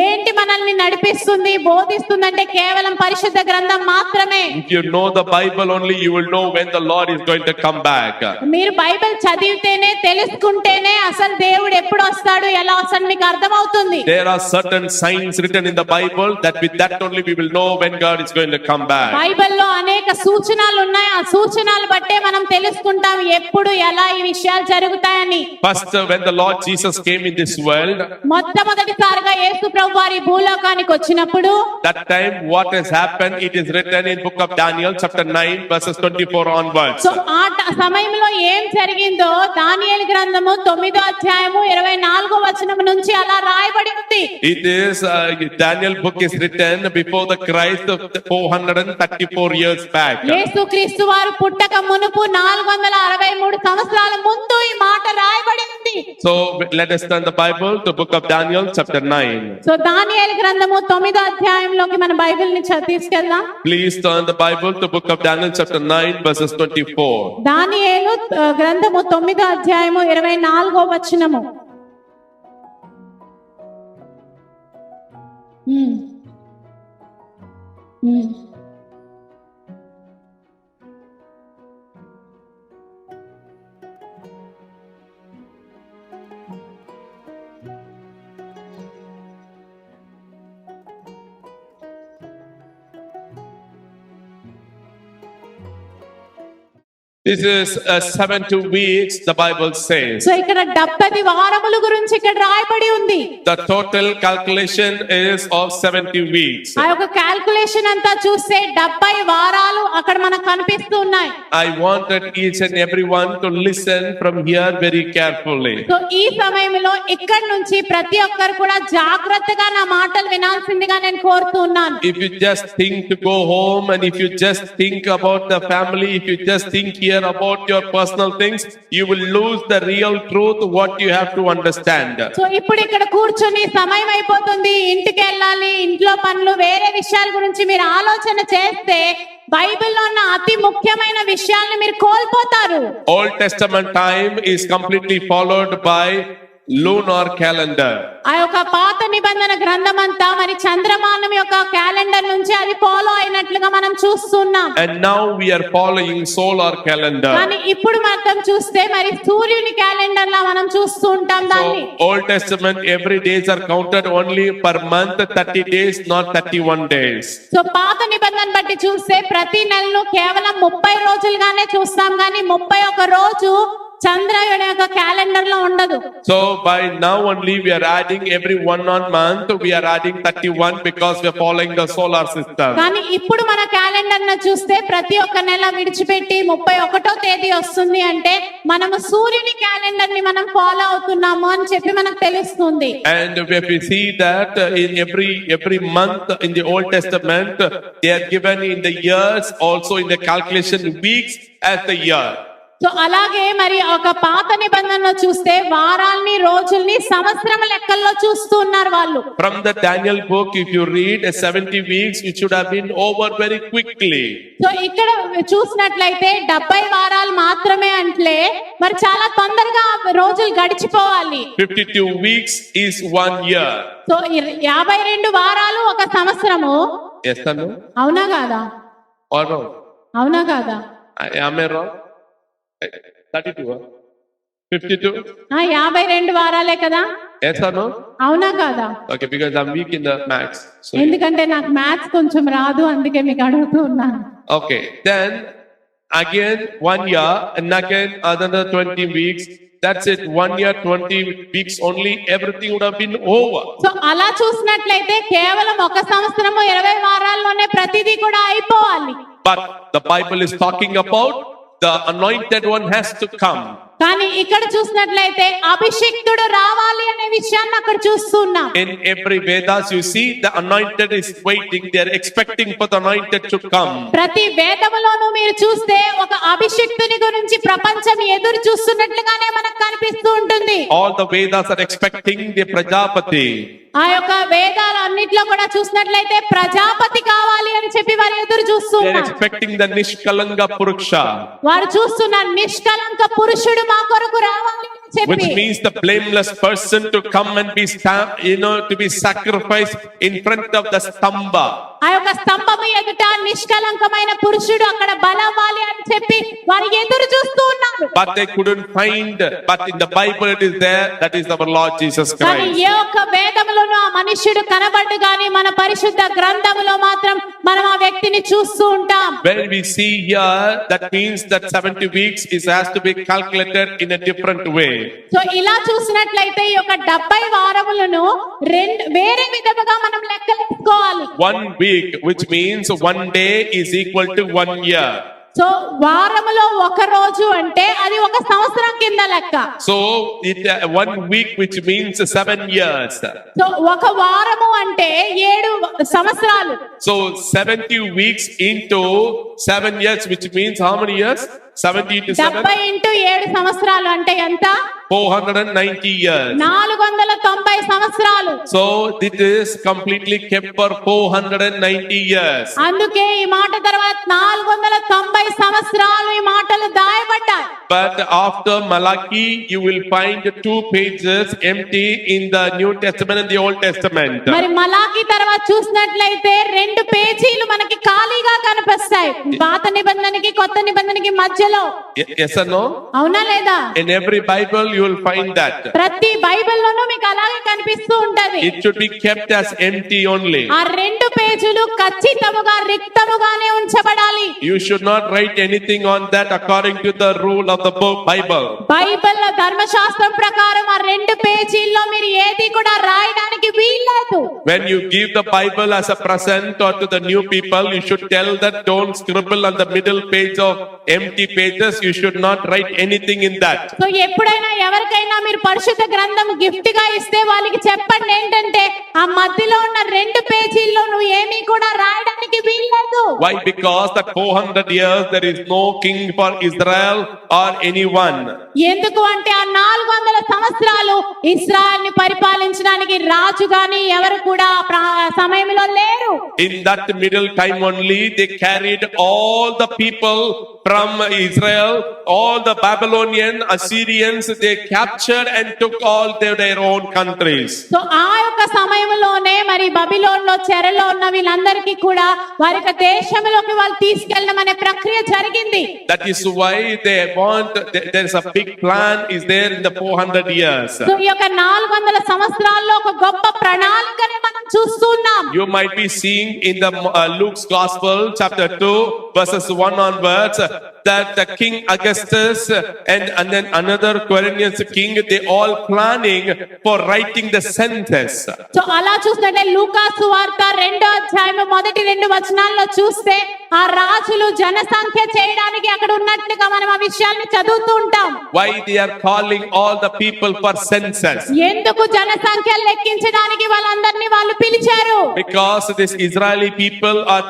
ఏంటి మనల్ని నడిపిస్తుంది, బోధిస్తుందంటే కేవలం పరిశుద్ధ గ్రంథం మాత్రమే. If you know the Bible only, you will know when the Lord is going to come back. మీరు బైబిల్ చదివితేనే తెలుసుకుంటేనే అసలు దేవుడు ఎప్పుడు వస్తాడు, ఎలా వస్తాడు మీకు అర్థమవుతుంది. There are certain signs written in the Bible that with that only we will know when God is going to come back. బైబిల్లో అనేక సూచనలు ఉన్నాయి. ఆ సూచనలు బట్టే మనం తెలుసుకుంటాం ఎప్పుడు ఎలా ఈ విషయాలు జరుగుతాయని. First, when the Lord Jesus came in this world, మొట్టమొదటిసారిగా యేసు ప్రభువు వారి భూలోకానికి వచ్చినప్పుడు that time what has happened, it is written in book of Daniel chapter 9 verses 24 onwards. So ఆ సమయంలో ఏం జరిగిందో దానియేలు గ్రంథము 9వ అధ్యాయము 24వ వచనం నుంచి అలా రాయబడి ఉంది. It is Daniel book is written before the Christ of 434 years back. యేసుక్రీస్తు వారు పుట్టక మునుపు 463 సంవత్సరాల ముందు ఈ మాట రాయబడి ఉంది. So let us turn the Bible to book of Daniel chapter 9. So దానియేలు గ్రంథము 9వ అధ్యాయంలోకి మన బైబిల్ ని తీసుకెళ్దాం. Please turn the Bible to book of Daniel chapter 9 verses 24. దానియేలు గ్రంథము 9వ అధ్యాయము 24వ వచనము. This is 70 weeks, the Bible says. So ఇక్కడ 70 వారముల గురించి ఇక్కడ రాయబడి ఉంది. The total calculation is of 70 weeks. ఆ యొక్క క్యాల్కులేషన్ అంతా చూస్తే 70 వారాలు అక్కడ మనకు కనిపిస్తూ ఉన్నాయి. I wanted each and everyone to listen from here very carefully. So ఈ సమయంలో ఇక్కడ నుంచి ప్రతి ఒక్కరు కూడా జాగ్రత్తగా నా మాటలు వినాల్సిందిగా నేను కోరుతున్నాను. If you just think to go home and if you just think about the family, if you just think here about your personal things, you will lose the real truth, what you have to understand. So ఇప్పుడు ఇక్కడ కూర్చొని సమయం అయిపోతుంది, ఇంటికి వెళ్ళాలి, ఇంట్లో పనులు, వేరే విషయాల గురించి మీరు ఆలోచన చేస్తే బైబిల్లో ఉన్న అతి ముఖ్యమైన విషయాలను మీరు కోల్పోతారు. Old Testament time is completely followed by lunar calendar. ఆ యొక్క పాత నిబంధన గ్రంథం అంతా మరి చంద్రమానం యొక్క క్యాలెండర్ నుంచి అది ఫాలో అయినట్లుగా మనం చూస్తున్నాం. And now we are following solar calendar. కానీ ఇప్పుడు మాత్రం చూస్తే మరి సూర్యుని క్యాలెండర్ లా మనం చూస్తూ ఉంటాం దాన్ని. So Old Testament every days are counted only per month, 30 days, not 31 days. So పాత నిబంధన బట్టి చూస్తే ప్రతి నెలను కేవలం 30 రోజులుగానే చూస్తాం, కానీ 31 రోజు చంద్రుని యొక్క క్యాలెండర్ లో ఉండదు. So by now only we are adding every 1 month, we are adding 31 because we are following the solar system. కానీ ఇప్పుడు మన క్యాలెండర్ ను చూస్తే ప్రతి ఒక్క నెల విడిచిపెట్టి 31వ తేదీ వస్తుంది అంటే మనము సూర్యుని క్యాలెండర్ ని మనం ఫాలో అవుతున్నాము అని చెప్పి మనకు తెలుస్తుంది. And if we see that in every month in the Old Testament, they are given in the years, also in the calculation weeks as the year. So అలాగే మరి ఒక పాత నిబంధనలో చూస్తే వారాల్ని, రోజుల్ని సంవత్సరం లెక్కల్లో చూస్తూ ఉన్నారు వాళ్ళు. From the Daniel book, if you read 70 weeks, it should have been over very quickly. So ఇక్కడ చూసినట్లయితే 70 వారాలు మాత్రమే అంటే మరి చాలా తొందరగా రోజులు గడిచిపోవాలి. 52 weeks is 1 year. సో 52 వారాలు ఒక సంవత్సరము. Yes or no? అవునా కాదా? Or no? అవునా కాదా? Am I wrong? 32 huh? 52? 52 వారాలే కదా? Yes or no? అవునా కాదా? Okay, because I'm weak in the maths. So ఎందుకంటే నాకు మ్యాథ్స్ కొంచెం రాదు, అందుకే మీకు అడుగుతూ ఉన్నాను. okay, then again 1 year and again another 20 weeks. That's it. 1 year, 20 weeks only. Everything would have been over. So అలా చూసినట్లయితే కేవలం ఒక సంవత్సరము 20 వారాల్లోనే ప్రతిదీ కూడా అయిపోవాలి. But the Bible is talking about the anointed one has to come. కానీ ఇక్కడ చూసినట్లయితే అభిషిక్తుడు రావాలి అనే విషయాన్ని అక్కడ చూస్తున్నాం. In every Vedas you see the anointed is waiting. They are expecting for the anointed to come. ప్రతి వేదములోనూ మీరు చూస్తే ఒక అభిషిక్తుని గురించి ప్రపంచం ఎదురు చూస్తున్నట్లుగానే మనకు కనిపిస్తూ ఉంటుంది. All the Vedas are expecting the Prajapati. ఆ యొక్క వేదాలు అన్నిట్లో కూడా చూసినట్లయితే ప్రజాపతి కావాలి అని చెప్పి వారు ఎదురు They are చూస్తున్నారు. expecting the Nishkalanga Purusha, వారు చూస్తున్న నిష్కలంక పురుషుడు మా కొరకు రావాలి అని చెప్పి, which means the blameless person to come and be to be sacrificed in front of the stamba. ఆ యొక్క స్తంభము ఎదుట నిష్కలంకమైన పురుషుడు అక్కడ బలవ్వాలి అని చెప్పి వారు ఎదురు చూస్తూ ఉన్నారు. But they couldn't find. But in the Bible it is there. That is our Lord Jesus కానీ Christ. ఏ ఒక్క వేదములోనూ ఆ మనుష్యుడు కనబడ్డు, కానీ మన పరిశుద్ధ గ్రంథములో మాత్రం మనం ఆ వ్యక్తిని చూస్తూ ఉంటాం. When we see here, that means that 70 weeks is has to be calculated in a different way. So ఇలా చూసినట్లయితే ఈ యొక్క 70 వారములను వేరే విధముగా మనం లెక్కలేసుకోవాలి. 1 week, which means 1 day is equal to 1 year. So వారములో ఒక రోజు అంటే అది ఒక సంవత్సరం కింద లెక్క. So 1 week, which means 7 years. So ఒక వారము అంటే 7 సంవత్సరాలు. So 70 weeks into 7 years, which means how many years? 70 into 7? 70 into 7 సంవత్సరాలు అంటే ఎంత? 490 years. 490 సంవత్సరాలు. So it is completely kept for 490 years. అందుకే ఈ మాట తర్వాత 490 సంవత్సరాలు ఈ మాటలు దాయబడ్డాయి. But after Malachi, you will find 2 pages empty in the New Testament and the Old Testament. మరి మలాకి తర్వాత చూసినట్లయితే 2 పేజీలు మనకి ఖాళీగా కనిపిస్తాయి, పాత నిబంధనకి కొత్త నిబంధనకి మధ్యలో. Yes or no? అవునా లేదా? In every Bible, you you will find that. ప్రతి బైబిల్లోనూ మీకు అలాగే కనిపిస్తూ ఉంటది. It should be kept as empty only. ఆ 2 పేజీలు ఖచ్చితముగా రిక్తముగానే ఉంచబడాలి. You should not write anything on that according to the rule of the book Bible. బైబిల్లో ధర్మశాస్త్రం ప్రకారం ఆ 2 పేజీల్లో మీరు ఏది కూడా రాయడానికి వీల్లేదు. When you give the Bible as a present or to the new people, you should tell that don't scribble on the middle page of empty pages. You should not write anything in that. So ఎప్పుడైనా ఎవరికైనా మీరు పరిశుద్ధ గ్రంథం gift గా ఇస్తే వాళ్ళకి చెప్పండి ఏంటంటే ఆ మధ్యలో ఉన్న 2 పేజీల్లో నువ్వు ఏమీ కూడా రాయడానికి వీల్లేదు. Why? Because that 400 years there is no king for Israel or anyone. ఎందుకు అంటే ఆ 400 సంవత్సరాలు ఇశ్రాయేల్ ని పరిపాలించడానికి రాజు గాని ఎవరు కూడా సమయంలో లేరు. In that middle time only they carried all the people from Israel, all the Babylonian, Assyrians, they captured and took all their own countries. So ఆ యొక్క సమయంలోనే మరి బబిలోన్ లో చెరలో ఉన్న వీళ్ళందరికీ కూడా వారి యొక్క దేశంలోకి వాళ్ళు తీసుకెళ్ళడం అనే ప్రక్రియ జరిగింది. That is why they want, there is a big plan is there in the 400 years. So ఈ యొక్క 400 సంవత్సరాల్లో ఒక గొప్ప ప్రణాళికని మనం చూస్తున్నాం. You might be seeing in the Luke's Gospel chapter 2 verses 1 onwards that the King Augustus and then another Quirinius king, they all planning for writing the census. So అలా చూస్తుంటే లూకా సువార్త 2వ అధ్యాయం మొదటి 2 వచనాల్లో చూస్తే ఆ రాజులు జనసంఖ్య చేయడానికి అక్కడ ఉన్నట్లుగా మనం ఆ విషయాన్ని చదువుతూ ఉంటాం. Why they are calling all the people for census? ఎందుకు జనసంఖ్య లెక్కించడానికి వాళ్ళందరినీ వాళ్ళు పిలిచారు? Because this Israeli people are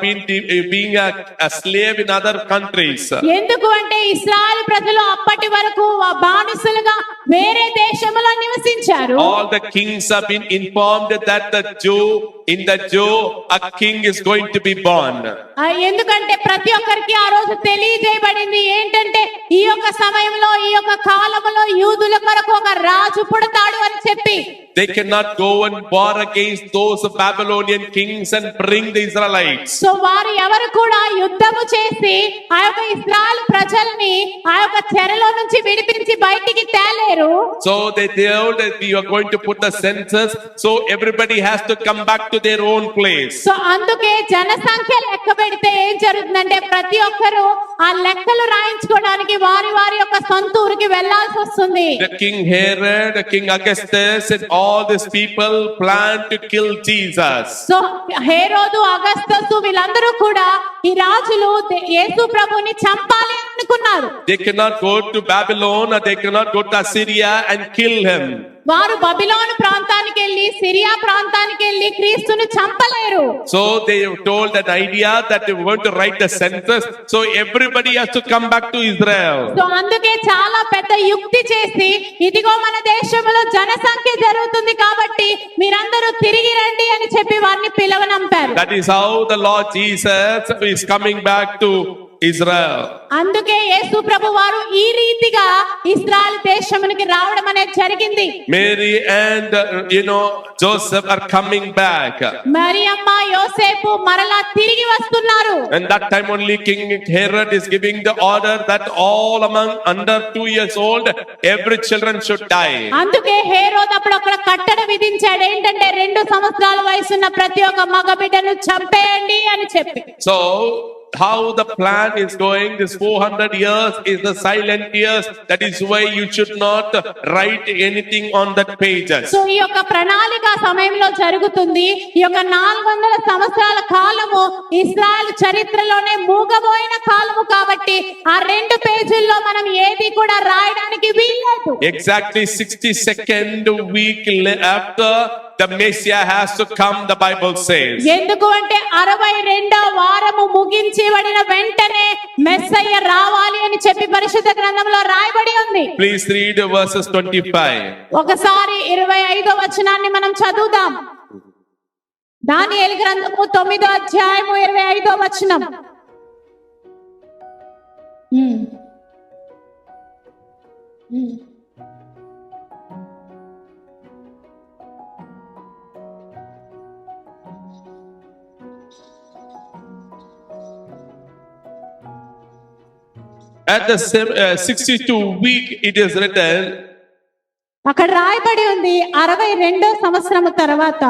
being a slave in other countries. ఎందుకు అంటే ఇశ్రాయేల్ ప్రజలు అప్పటి వరకు బానిసలుగా వేరే దేశంలో నివసించారు. All the kings have been informed that in the Jew a king is going to be born. ఎందుకంటే ప్రతి ఒక్కరికి ఆ రోజు తెలియజేయబడింది ఏంటంటే ఈ యొక్క సమయంలో ఈ యొక్క కాలంలో యూదుల కొరకు ఒక రాజు పుడతాడు అని చెప్పి. They cannot go and war against those Babylonian kings and bring the Israelites. So వారు ఎవరు కూడా యుద్ధము చేసి ఆ యొక్క ఇశ్రాయేల్ ప్రజల్ని ఆ యొక్క చెరలో నుంచి విడిపించి బయటికి తేలేరు. So they told that we are going to put the census, so everybody has to come back to their own place. So అందుకే జనసంఖ్య లెక్క పెడితే ఏం జరుగుతుందంటే ప్రతి ఒక్కరు ఆ లెక్కలు రాయించుకోవడానికి వారి వారి యొక్క సొంత ఊరికి వెళ్లాల్సి వస్తుంది. The King Herod, the King Augustus, and all these people planned to kill Jesus. So హేరోదు అగస్తసు వీళ్ళందరూ కూడా ఈ రాజులు యేసు ప్రభుని చంపాలి అనుకున్నారు. They cannot go to Babylon or they cannot go to Assyria and kill him. వారు బబిలోను ప్రాంతానికి వెళ్ళి సిరియా ప్రాంతానికి వెళ్ళి క్రీస్తుని చంపలేరు. So they told an idea that they want to write the census, so everybody has to come back to Israel. So అందుకే చాలా పెద్ద యుక్తి చేసి ఇదిగో మన దేశంలో జనసంఖ్య జరుగుతుంది కాబట్టి మీరందరూ తిరిగి రండి అని చెప్పి వారిని పిలవనంపారు. That is how the Lord Jesus is coming back to Israel. అందుకే యేసు ప్రభు వారు ఈ రీతిగా ఇశ్రాయేల్ దేశమునికి రావడం అనేది జరిగింది. Mary and Joseph are coming back. Mariyamma యోసేపు మరలా తిరిగి వస్తున్నారు. And that time only King Herod is giving the order that all among under 2 years old every children should die. అందుకే హేరోదు అప్పుడు ఒక కట్టడ విధించాడు ఏంటంటే 2 సంవత్సరాల వయసున్న ప్రతి ఒక్క మగ బిడ్డను చంపేయండి అని చెప్పి. So how the plan is going, this 400 years is the silent years. That is why you should not write anything on that pages. So ఈ యొక్క ప్రణాళిక సమయంలో జరుగుతుంది. ఈ యొక్క 400 సంవత్సరాల కాలము ఇశ్రాయేల్ చరిత్రలోనే మూగబోయిన కాలము కాబట్టి ఆ 2 పేజీల్లో మనం ఏది కూడా రాయడానికి వీల్లేదు. Exactly 62nd week after the Messiah has to come, the Bible says. ఎందుకు అంటే 62వ వారము ముగించబడిన వెంటనే మెస్సయ్య రావాలి అని చెప్పి పరిశుద్ధ గ్రంథంలో రాయబడి ఉంది. Please read verses 25. ఒకసారి 25వ వచనాన్ని మనం చదువుదాం. దానియేలు గ్రంథము 9వ అధ్యాయము 25వ వచనం. At the 62 week it is written, అక్కడ రాయబడి ఉంది 62వ సంవత్సరము తర్వాత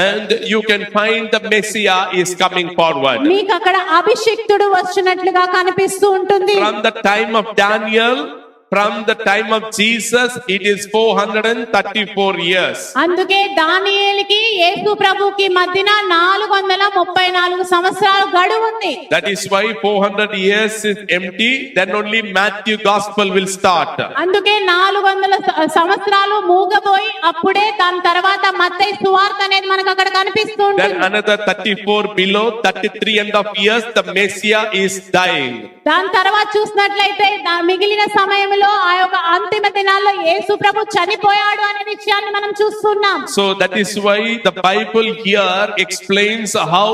and you can find the Messiah is coming forward. మీకు అక్కడ అభిషిక్తుడు వచ్చినట్లుగా కనిపిస్తూ ఉంటుంది. From the time of Daniel, from the time of Jesus, it is 434 years. అందుకే దానియేలుకి యేసు ప్రభుకి మధ్యన 434 సంవత్సరాలు గడువు ఉంది. That is why 400 years is empty. Then only Matthew gospel will start. అందుకే 400 సంవత్సరాలు మూగబోయి అప్పుడే దాని తర్వాత మత్తయి సువార్త అనేది మనకు అక్కడ కనిపిస్తూ Then ఉంటుంది. another 34 below, 33 and of years, the Messiah is dying. దాని తర్వాత చూసినట్లయితే మిగిలిన సమయంలో ఆ యొక్క అంతిమ దినాల్లో యేసు ప్రభు చనిపోయాడు అనే విషయాన్ని మనం చూస్తున్నాం. So that is why the Bible here explains how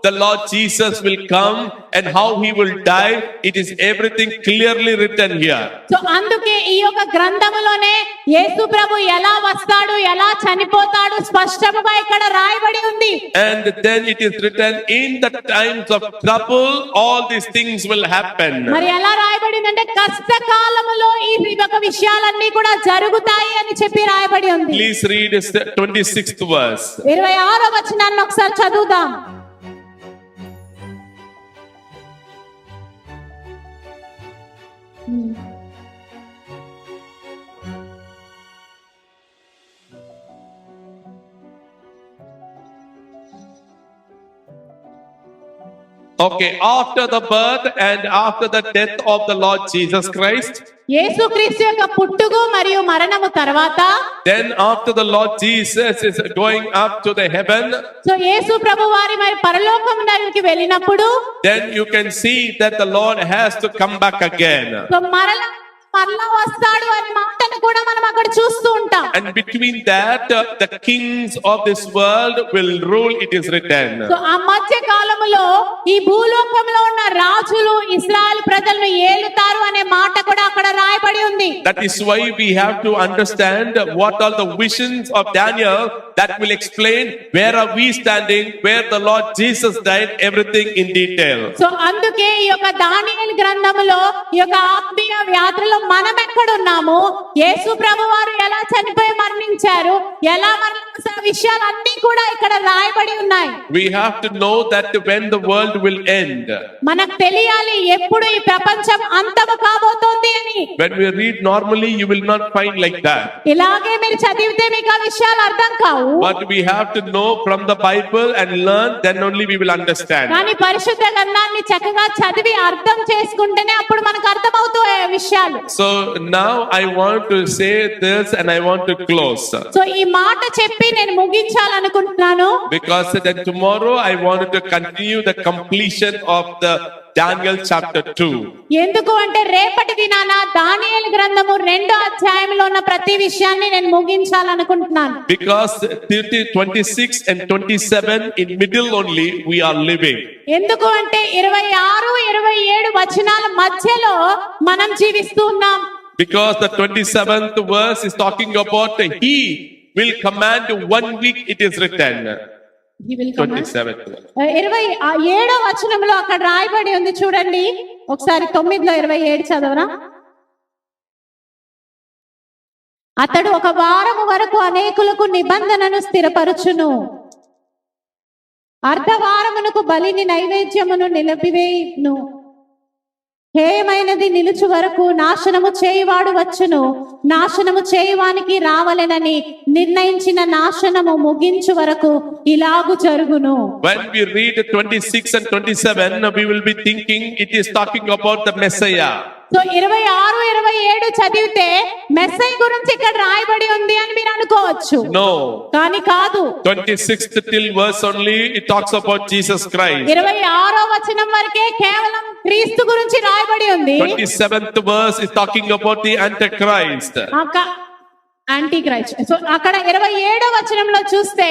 the Lord Jesus will come and how he will die. It is everything clearly written here. So అందుకే ఈ యొక్క గ్రంథములోనే యేసు ప్రభు ఎలా వస్తాడు, ఎలా చనిపోతాడు స్పష్టంగా ఇక్కడ రాయబడి ఉంది. And then it is written, in the times of trouble, all these things will happen. మరి ఎలా రాయబడిందంటే కష్టకాలములో ఈ యొక్క విషయాలన్నీ కూడా జరుగుతాయి అని చెప్పి రాయబడి ఉంది. Please read 26th verse. 26వ వచనాన్ని ఒకసారి చదువుదాం. Okay, after the birth and after the death of the Lord Jesus Christ, యేసుక్రీస్తు యొక్క పుట్టుకు మరియు మరణము తర్వాత then after the Lord Jesus is going up to the heaven, so యేసు ప్రభు వారి మరి పరలోకమునకు వెళ్ళినప్పుడు then you can see that the Lord has to come back again. So మరలా వస్తాడు అనే మాటను కూడా మనం అక్కడ చూస్తూ ఉంటాం. And between that, the kings of this world will rule, it is written. So ఆ మధ్య కాలములో ఈ భూలోకంలో ఉన్న రాజులు ఇశ్రాయేలు ప్రజలను ఏలుతారు అనే మాట కూడా అక్కడ రాయబడి ఉంది. That is why we have to understand what are the visions of Daniel that will explain where are we standing, where the Lord Jesus died, everything in detail. So అందుకే ఈ యొక్క దానియేలు గ్రంథములో ఈ యొక్క ఆత్మీయ యాత్రలో మనం ఎక్కడ ఉన్నాము, యేసు ప్రభు వారు ఎలా చనిపోయి మరణించారు, ఎలా మరణించిన విషయాలన్నీ కూడా ఇక్కడ రాయబడి ఉన్నాయి. We have to know that when the world will end. మనకు తెలియాలి ఎప్పుడు ఈ ప్రపంచం అంతము కాబోతోంది అని. When we read normally, you will not find like that. ఇలాగే మీరు చదివితే మీకు ఆ విషయాలు అర్థం కావు. But we have to know from the Bible and learn, then only we will understand. కానీ పరిశుద్ధ గ్రంథాన్ని చక్కగా చదివి అర్థం చేసుకుంటేనే అప్పుడు మనకు అర్థమవుతాయి విషయాలు. So now I want to say this and I want to close. So ఈ మాట చెప్పి నేను ముగించాలనుకుంటున్నాను. Because then tomorrow I wanted to continue the completion of the Daniel chapter 2. ఎందుకు అంటే రేపటి దినాన దానియేలు గ్రంథము 2వ అధ్యాయంలో ఉన్న ప్రతి విషయాన్ని నేను ముగించాలనుకుంటున్నాను. Because 26 and 27 in middle only we are living. ఎందుకు అంటే 26, 27 వచనాల మధ్యలో మనం జీవిస్తూ ఉన్నాం. Because the 27th verse is talking about he will command 1 week, it is written. 27th verse. 27వ వచనంలో అక్కడ రాయబడి ఉంది చూడండి. ఒకసారి 9లో 27 చదవరా. అతడు ఒక వారము వరకు అనేకులకు నిబంధనను స్థిరపరచును, అర్ధవారమునకు బలిని నైవేద్యమును నిలిపివేయును, హేయమైనది నిలుచు వరకు నాశనము చేయువాడు వచ్చును, నాశనము చేయువానికి రావలెనని నిర్ణయించిన నాశనము ముగించు వరకు ఇలాగు జరుగును. When we read 26 and 27, we will be thinking it is talking about the Messiah. So 26, 27 చదివితే మెస్సై గురించి ఇక్కడ రాయబడి ఉంది అని మీరు అనుకోవచ్చు. No. కానీ కాదు. 26th till verse only it talks about Jesus Christ. 26వ వచనం వరకే కేవలం క్రీస్తు గురించి రాయబడి ఉంది. 27th verse is talking about the Antichrist. Anti Christ. So అక్కడ 27వ వచనంలో చూస్తే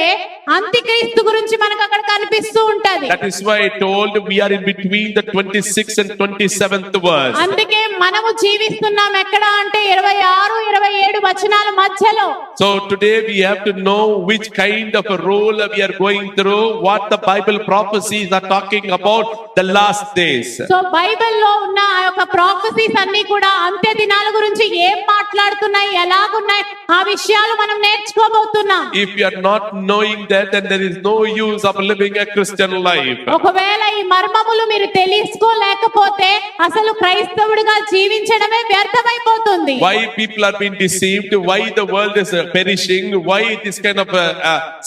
అంత్యక్రీస్తు గురించి మనకు అక్కడ కనిపిస్తూ ఉంటది. That is why I told we are in between the 26th and 27th verse. అందుకే మనము జీవిస్తున్నాం ఎక్కడ అంటే 26, 27 వచనాల మధ్యలో. So today we have to know which kind of a role we are going through, what the Bible prophecies are talking about the last days. So బైబిల్లో ఉన్న ఆ యొక్క ప్రాఫెసీస్ అన్ని కూడా అంత్య దినాల గురించి ఏం మాట్లాడుతున్నాయి, ఎలాగున్నాయి, ఆ విషయాలు మనం నేర్చుకోబోతున్నాం. If you are not knowing that, then there is no use of living a Christian life. ఒకవేళ ఈ మర్మములు మీరు తెలుసుకోలేకపోతే అసలు క్రైస్తవుడిగా జీవించడమే వ్యర్థమైపోతుంది. Why people are being deceived, why the world is perishing, why this kind of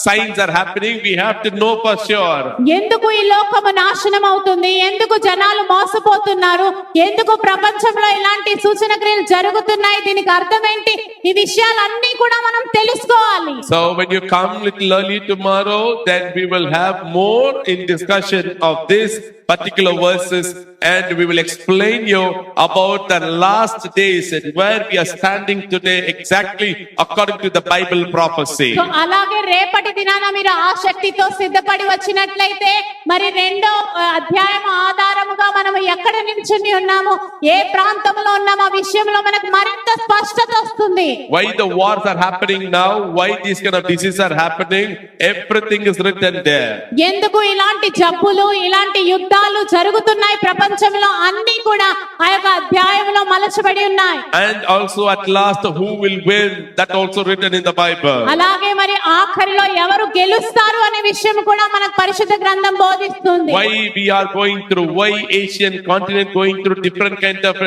signs are happening, we have to know for sure. ఎందుకు ఈ లోకము నాశనం అవుతుంది, ఎందుకు జనాలు మోసపోతున్నారు, ఎందుకు ప్రపంచంలో ఇలాంటి సూచన క్రియలు జరుగుతున్నాయి, దీనికి అర్థం ఏంటి, ఈ విషయాలన్నీ కూడా మనం తెలుసుకోవాలి. So when you come little early tomorrow, then we will have more in discussion of this particular verses, and we will explain you about the last days and where we are standing today exactly according to the Bible prophecy. So అలాగే రేపటి దినాన మీరు ఆసక్తితో సిద్ధపడి వచ్చినట్లయితే మరి రెండో అధ్యాయం ఆధారముగా మనం ఎక్కడ నిల్చుని ఉన్నాము, ఏ ప్రాంతంలో ఉన్నాము, ఆ విషయంలో మనకు మరింత స్పష్టత వస్తుంది. Why the wars are happening now, why these kind of diseases are happening, everything is written there. ఎందుకు ఇలాంటి జబ్బులు, ఇలాంటి యుద్ధాలు జరుగుతున్నాయి ప్రపంచంలో, అన్ని కూడా ఆ యొక్క అధ్యాయంలో మలచబడి ఉన్నాయి. And also at last who will win, that also written in the Bible. అలాగే మరి ఆఖరిలో ఎవరు గెలుస్తారు అనే విషయం కూడా మనకు పరిశుద్ధ గ్రంథం బోధిస్తుంది. Why we are going through, why Asian continent going through different kind of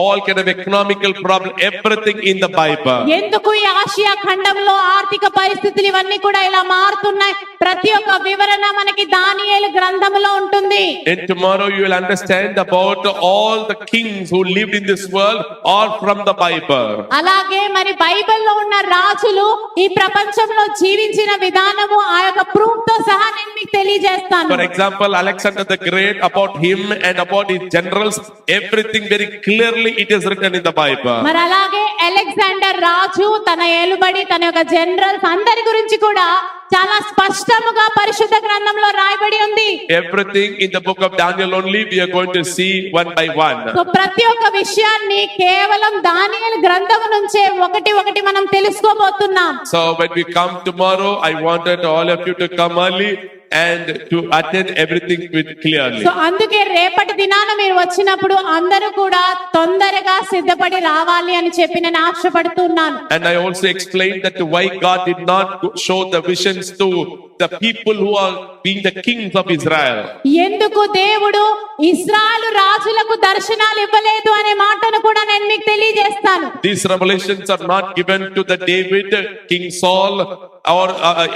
all kind of economical problem, everything in the Bible. ఎందుకు ఈ ఆసియా ఖండంలో ఆర్థిక పరిస్థితులు ఇవన్నీ కూడా ఇలా మారుతున్నాయి, ప్రతి ఒక్క వివరణ మనకి దానియేలు గ్రంథంలో ఉంటుంది. And tomorrow you will understand about all the kings who lived in this world are from the Bible. అలాగే మరి బైబిల్లో ఉన్న రాజులు ఈ ప్రపంచంలో జీవించిన విధానము ఆ యొక్క ప్రూఫ్ తో సహా నేను మీకు తెలియజేస్తాను. For example, Alexander the Great, about him and about his generals, everything very clearly it is written in the Bible. మరి అలాగే అలెగ్జాండర్ రాజు, తన ఏలుబడి, తన యొక్క జనరల్స్ అందరి గురించి కూడా చాలా స్పష్టముగా పరిశుద్ధ గ్రంథంలో రాయబడి ఉంది. Everything in the book of Daniel only we are going to see one by one. So ప్రతి ఒక్క విషయాన్ని కేవలం దానియేలు గ్రంథం నుంచే ఒకటి ఒకటి మనం తెలుసుకోబోతున్నాం. So when we come tomorrow, I wanted all of you to come early and to attend everything with clearly. So అందుకే రేపటి దినాన మీరు వచ్చినప్పుడు అందరూ కూడా తొందరగా సిద్ధపడి రావాలి అని చెప్పి నేను ఆశపడుతున్నాను. And I also explained that why God did not show the visions to the people who are being the kings of Israel. ఎందుకు దేవుడు ఇశ్రాయేలు రాజులకు దర్శనాలు ఇవ్వలేదు అనే మాటను కూడా నేను మీకు తెలియజేస్తాను. These revelations are not given to the David, King Saul, or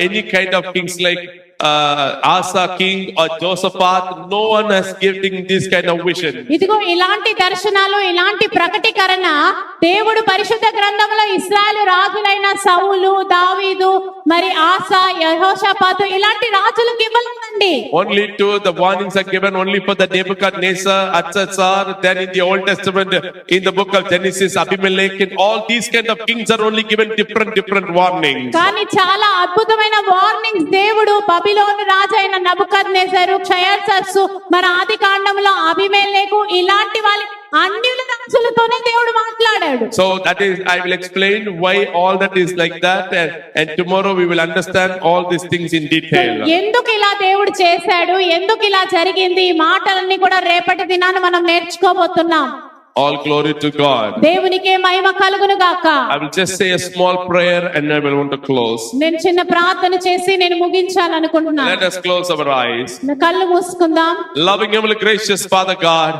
any kind of kings like Asa king or Josaphat. No one has given this kind of vision. ఇదిగో ఇలాంటి దర్శనాలు, ఇలాంటి ప్రకటీకరణ దేవుడు పరిశుద్ధ గ్రంథంలో ఇశ్రాయేలు రాజులైన సౌలు, దావీదు, మరి ఆసా, యెహోషాపాతు ఇలాంటి రాజులకు ఇవ్వలేదండి. Only to the warnings are given only for the Nebuchadnezzar, Atsasar, then in the Old Testament, in the book of Genesis, Abimelech, and all these kind of kings are only given different warnings. కానీ చాలా అద్భుతమైన warnings దేవుడు బబిలోను రాజు అయిన నబుకద్నెజరు, క్షయర్సస్సు, మరి ఆది కాండంలో అబీమెలెకు ఇలాంటి వాళ్ళ అన్యుల రాజులతోనే దేవుడు మాట్లాడాడు. So that is, I will explain why all that is like that, and tomorrow we will understand all these things in detail. ఎందుకు ఇలా దేవుడు చేశాడు, ఎందుకు ఇలా జరిగింది, ఈ మాటలన్నీ కూడా రేపటి దినాన మనం నేర్చుకోబోతున్నాం. All glory to God. దేవునికే మహిమ కలుగును గాక. I will just say a small prayer and I will want to close. నేను చిన్న ప్రార్థన చేసి నేను ముగించాలనుకుంటున్నాను. Let us close our eyes. కళ్ళు మూసుకుందాం. Loving heavenly gracious Father God,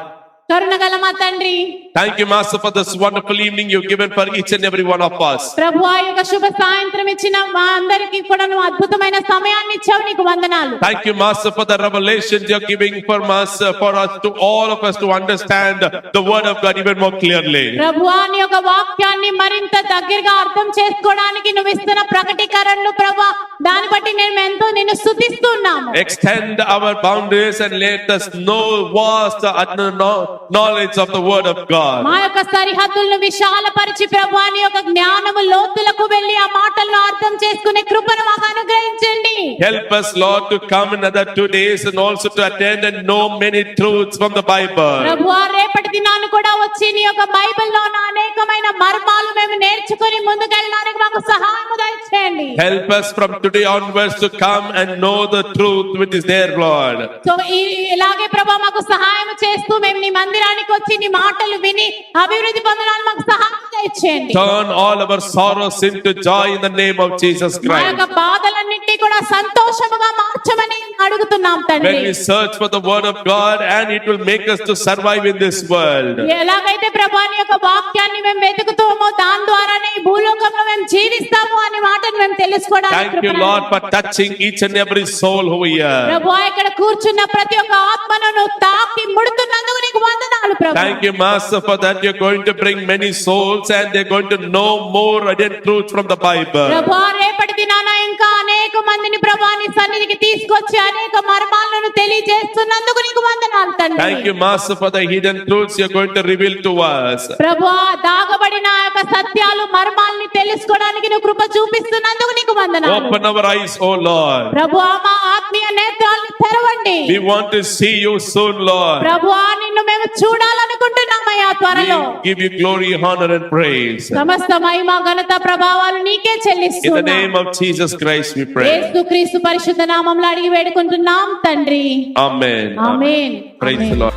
కరుణగల మా తండ్రి, thank you, Master, for this wonderful evening you've given for each and every one of us. ప్రభువా ఈ యొక్క శుభ సాయంత్రం ఇచ్చిన మా అందరికీ కూడా నువ్వు అద్భుతమైన సమయాన్ని ఇచ్చావు, నీకు వందనాలు. Thank you, Master, for the revelations you're giving for us to all of us to understand the word of God even more clearly. ప్రభువా నీ యొక్క వాక్యాన్ని మరింత దగ్గరగా అర్థం చేసుకోవడానికి నువ్వు ఇస్తున్న ప్రకటీకరణలు ప్రభువా, దాన్ని బట్టి నేను ఎంతో నిన్ను స్తుతిస్తున్నాము. Extend our boundaries and let us know vast knowledge of the word of God. మా యొక్క సరిహద్దులను విశాలపరిచి ప్రభువా నీ యొక్క జ్ఞానము లోతులకు వెళ్ళి ఆ మాటలను అర్థం చేసుకునే కృపను మాకు అనుగ్రహించండి. Help us, Lord, to come another 2 days and also to attend and know many truths from the Bible. ప్రభువా రేపటి దినాన్ని కూడా వచ్చి నీ యొక్క బైబిల్లో ఉన్న అనేకమైన మర్మాలు మేము నేర్చుకొని ముందుకెళ్ళడానికి మాకు సహాయం దయచేయండి. Help us from today onwards to come and know the truth which is there, Lord. So ఇలాగే ప్రభా మాకు సహాయం చేస్తూ మేము నీ మందిరానికి వచ్చి నీ మాటలు విని అభివృద్ధి పొందడానికి మాకు సహాయం దయచేయండి. Turn all our sorrows into joy in the name of Jesus మా Christ. యొక్క బాధలన్నింటినీ కూడా సంతోషముగా మార్చమని అడుగుతున్నాం తండ్రి. When we search for the word of God, and it will make us to survive in this world. ఎలాగైతే ప్రభా నీ యొక్క వాక్యాన్ని మేము వెతుకుతామో దాని ద్వారానే ఈ భూలోకంలో మేము జీవిస్తాము అనే మాటను మేము తెలుసుకోవడానికి Thank you, Lord, for touching each and every soul over here. ప్రభువా ఇక్కడ కూర్చున్న ప్రతి ఒక్క ఆత్మను నువ్వు తాకి ముడుతున్నందుకు నీకు వందనాలు ప్రభువా. Thank you, Master, for that you're going to bring many souls and they're going to know more radiant truths from the Bible. ప్రభువా రేపటి దినాన ఇంకా అనేక మందిని ప్రభువా నీ సన్నిధికి తీసుకొచ్చి అనేక మర్మాలను తెలియజేస్తున్నందుకు నీకు వందనాలు తండ్రి. Thank you, Master, for the hidden truths you're going to reveal to us. ప్రభువా దాగబడిన ఆ యొక్క సత్యాలు మర్మాల్ని తెలుసుకోవడానికి నువ్వు కృప చూపిస్తున్నందుకు నీకు వందనాలు. Open our eyes, oh Lord. ప్రభువా మా ఆత్మీయ నేత్రాలను తెరవండి. We want to see you soon, Lord. ప్రభువా నిన్ను మేము చూడాలనుకుంటున్నామయ్యా త్వరలో. We give you glory, honor, and praise. సమస్త మహిమ ఘనత ప్రభావాలు నీకే In the చెల్లిస్తున్నాం. name of Jesus Christ, we pray. యేసుక్రీస్తు పరిశుద్ధ నామములో అడిగి వేడుకుంటున్నాం తండ్రి. Amen. Amen. Praise the amen. Lord.